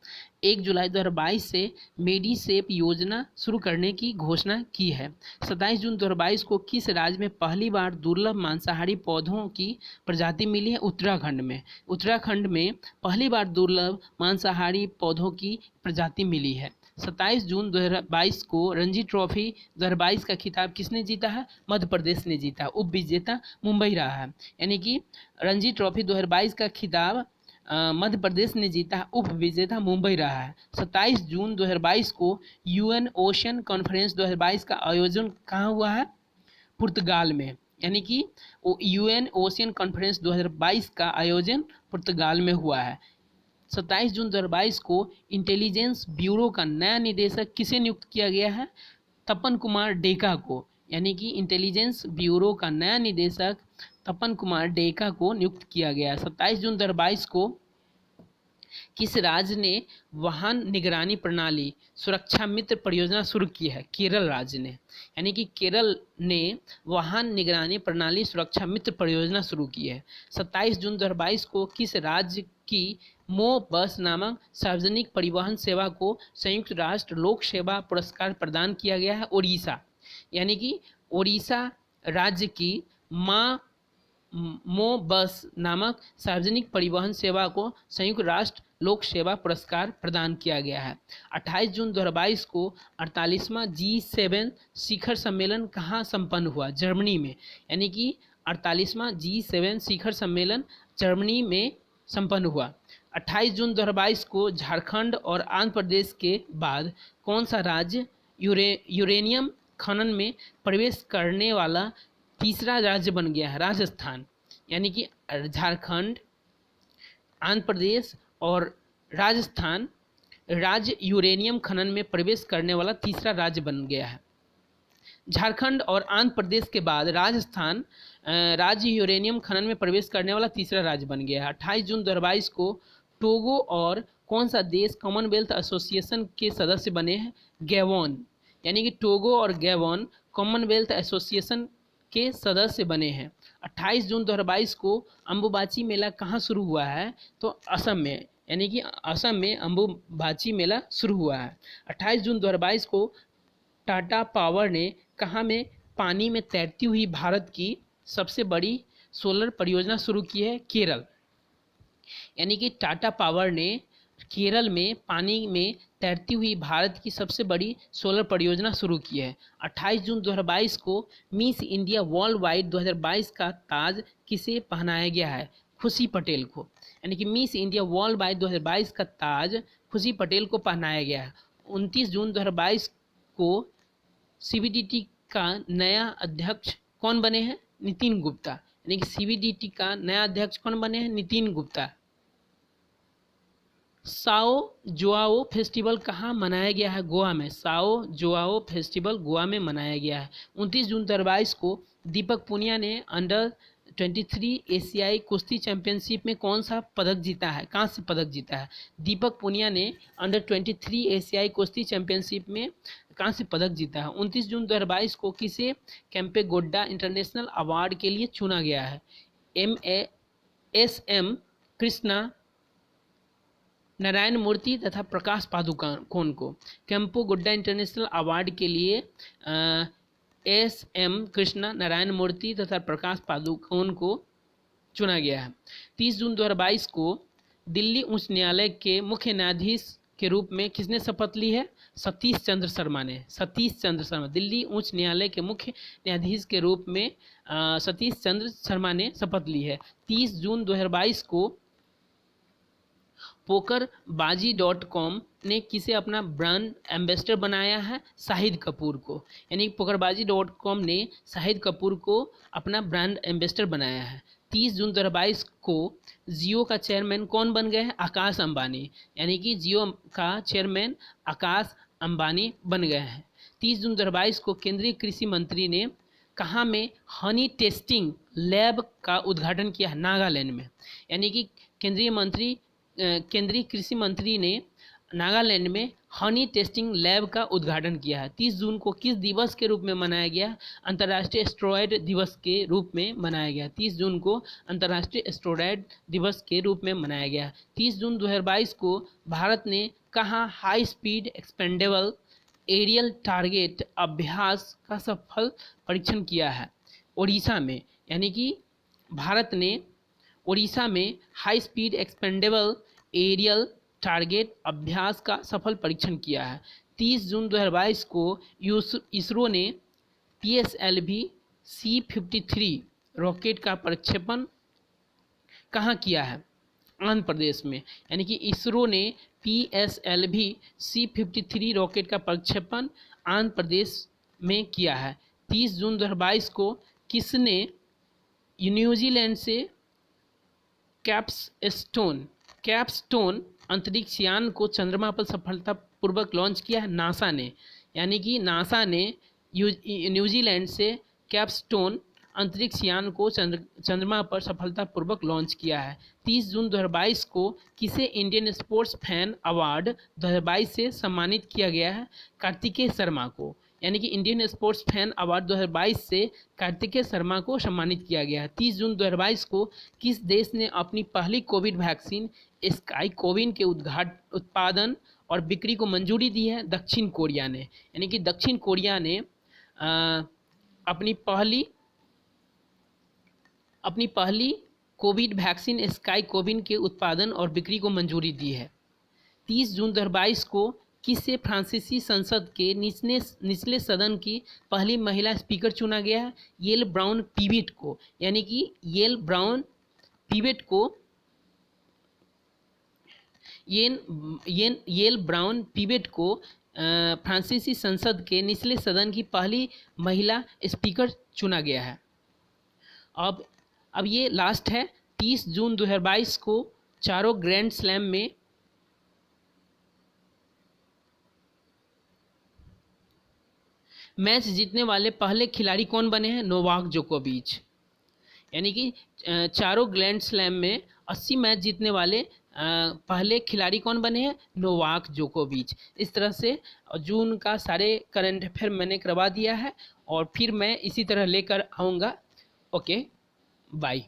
1 जुलाई 2022 से मेडिसेप योजना शुरू करने की घोषणा की है। 27 जून 2022 को किस राज्य में पहली बार दुर्लभ मांसाहारी पौधों की प्रजाति मिली है? उत्तराखंड में। उत्तराखंड में पहली बार दुर्लभ मांसाहारी पौधों की प्रजाति मिली है। 27 जून 2022 को रणजी ट्रॉफी 2022 का खिताब किसने जीता है? मध्य प्रदेश ने जीता। उप विजेता मुंबई रहा है। यानी कि रणजी ट्रॉफी 2022 का खिताब मध्य प्रदेश ने जीता, उप विजेता मुंबई रहा है। 27 जून 2022 को UN ओशन कॉन्फ्रेंस 2022 का आयोजन कहाँ हुआ है? पुर्तगाल में। यानी कि UN ओशन कॉन्फ्रेंस 2022 का आयोजन पुर्तगाल में हुआ है। 27 जून 2022 को इंटेलिजेंस ब्यूरो का नया निदेशक किसे नियुक्त किया गया है? तपन कुमार डेका को। यानी कि इंटेलिजेंस ब्यूरो का नया निदेशक तपन कुमार डेका को नियुक्त किया गया है। 27 जून 2022 को किस राज्य ने वाहन निगरानी प्रणाली सुरक्षा मित्र परियोजना शुरू की है? केरल राज्य ने। यानी कि केरल ने वाहन निगरानी प्रणाली सुरक्षा मित्र परियोजना शुरू की है। 27 जून 2022 को किस राज्य की मो बस नामक सार्वजनिक परिवहन सेवा को संयुक्त राष्ट्र लोक सेवा पुरस्कार प्रदान किया गया है? उड़ीसा। यानी कि उड़ीसा राज्य की मो बस नामक सार्वजनिक परिवहन सेवा को संयुक्त राष्ट्र लोक सेवा पुरस्कार प्रदान किया गया है। 28 जून 2022 को 48वां G7 शिखर सम्मेलन कहाँ संपन्न हुआ? जर्मनी में। यानी कि 48वां G7 शिखर सम्मेलन जर्मनी में संपन्न हुआ। 28 जून 2022 को झारखंड और आंध्र प्रदेश के बाद कौन सा राज्य यूरेनियम खनन में प्रवेश करने वाला तीसरा राज्य बन गया है? राजस्थान। यानी कि झारखंड, आंध्र प्रदेश और राजस्थान राज्य यूरेनियम खनन में प्रवेश करने वाला तीसरा राज्य बन गया है। झारखंड और आंध्र प्रदेश के बाद राजस्थान राज्य यूरेनियम खनन में प्रवेश करने वाला तीसरा राज्य बन गया है। 28 जून 2022 को टोगो और कौन सा देश कॉमनवेल्थ एसोसिएशन के सदस्य बने हैं? गैबोन। यानी कि टोगो और गैबोन कॉमनवेल्थ एसोसिएशन के सदस्य बने हैं। 28 जून 2022 को अम्बुबाची मेला कहाँ शुरू हुआ है? तो असम में। यानी कि असम में अम्बुबाची मेला शुरू हुआ है। 28 जून 2022 को टाटा पावर ने कहाँ में पानी में तैरती हुई भारत की सबसे बड़ी सोलर परियोजना शुरू की है? केरल। यानी कि टाटा पावर ने केरल में पानी में तैरती हुई भारत की सबसे बड़ी सोलर परियोजना शुरू की है। 28 जून 2022 को मिस इंडिया वर्ल्ड वाइड 2022 का ताज किसे पहनाया गया है? खुशी पटेल को। यानी कि मिस इंडिया वर्ल्ड वाइड 2022 का ताज खुशी पटेल को पहनाया गया है। 29 जून 2022 को सीबीडीटी का नया अध्यक्ष कौन बने हैं? नितिन गुप्ता। यानी कि सीबीडीटी का नया अध्यक्ष कौन बने हैं? Nitin Gupta. Sao Joao festival कहाँ मनाया गया है? गोवा में। साओ जोआओ फेस्टिवल गोवा में मनाया गया है। 29 जून 2022 को दीपक पुनिया ने अंडर 23 एशियाई कुश्ती चैंपियनशिप में कौन सा पदक जीता है? कांस्य पदक जीता है। दीपक पुनिया ने अंडर 23 एशियाई कुश्ती चैंपियनशिप में कांस्य पदक जीता है। 29 जून 2022 को किसे केम्पेगौड़ा इंटरनेशनल अवार्ड के लिए चुना गया है? एम कृष्णा, नारायण मूर्ति तथा प्रकाश पादुकोण को। केम्पेगौड़ा इंटरनेशनल अवार्ड के लिए एम कृष्णा, नारायण मूर्ति तथा प्रकाश पादुकोण को चुना गया है। 30 जून 2022 को दिल्ली उच्च न्यायालय के मुख्य न्यायाधीश के रूप में किसने शपथ ली है? सतीश चंद्र शर्मा ने। सतीश चंद्र शर्मा दिल्ली उच्च न्यायालय के मुख्य न्यायाधीश के रूप में सतीश चंद्र शर्मा ने शपथ ली है। 30 जून 2022 को पोकरबाजी.com ने किसे अपना ब्रांड एम्बेसडर बनाया है? शाहिद कपूर को। यानी पोकरबाजी.com ने शाहिद कपूर को अपना ब्रांड एम्बेसडर बनाया है। 30 जून 2022 को जियो का चेयरमैन कौन बन गए हैं? आकाश अंबानी। यानी कि जियो का चेयरमैन आकाश अंबानी बन गए हैं। 30 जून 2022 को केंद्रीय कृषि मंत्री ने कहाँ में हनी टेस्टिंग लैब का उद्घाटन किया है? नागालैंड में। यानी कि केंद्रीय कृषि मंत्री ने नागालैंड में हनी टेस्टिंग लैब का उद्घाटन किया है। 30 जून को किस दिवस के रूप में मनाया गया? अंतर्राष्ट्रीय एस्टेरॉयड दिवस के रूप में मनाया गया। 30 जून को अंतर्राष्ट्रीय एस्टेरॉयड दिवस के रूप में मनाया गया। 30 जून 2022 को भारत ने कहाँ high speed expendable aerial target अभ्यास का सफल परीक्षण किया है? ओडिशा में। यानी कि भारत ने ओडिशा में high speed expendable aerial target अभ्यास का सफल परीक्षण किया है। 30 जून 2022 को इसरो ने PSLV C-53 रॉकेट का प्रक्षेपण कहाँ किया है? आंध्र प्रदेश में। यानी कि इसरो ने PSLV C-53 रॉकेट का प्रक्षेपण आंध्र प्रदेश में किया है। 30 जून 2022 को किसने न्यूजीलैंड से कैपस्टोन अंतरिक्ष यान को चंद्रमा पर सफलतापूर्वक लॉन्च किया है? नासा ने। यानी कि नासा ने न्यूजीलैंड से कैपस्टोन अंतरिक्ष यान को चंद्रमा पर सफलतापूर्वक लॉन्च किया है। 30 जून 2022 को किसे इंडियन स्पोर्ट्स फैन अवार्ड 2022 से सम्मानित किया गया है? कार्तिकेय शर्मा को। यानी कि इंडियन स्पोर्ट्स फैन अवार्ड 2022 से कार्तिकेय शर्मा को सम्मानित किया गया है। 30 जून 2022 को किस देश ने अपनी पहली कोविड वैक्सीन स्काई कोविन के उत्पादन और बिक्री को मंजूरी दी है? दक्षिण कोरिया ने। यानी कि दक्षिण कोरिया ने अपनी पहली कोविड वैक्सीन स्काई कोविन के उत्पादन और बिक्री को मंजूरी दी है। 30 जून 2022 को किसे फ्रांसीसी संसद के निचले सदन की पहली महिला स्पीकर चुना गया है? येल ब्राउन पिविट को। यानी कि येल ब्राउन पिविट को फ्रांसीसी संसद के निचले सदन की पहली महिला स्पीकर चुना गया है। अब ये लास्ट है। 30 जून 2022 को चारों ग्रैंड स्लैम में मैच जीतने वाले पहले खिलाड़ी कौन बने हैं? नोवाक जोकोविच। यानी कि चारों ग्रैंड स्लैम में 80 मैच जीतने वाले पहले खिलाड़ी कौन बने हैं? नोवाक जोकोविच। इस तरह से जून का सारे करंट अफेयर मैंने करवा दिया है और फिर मैं इसी तरह लेकर आऊँगा। Okay, bye.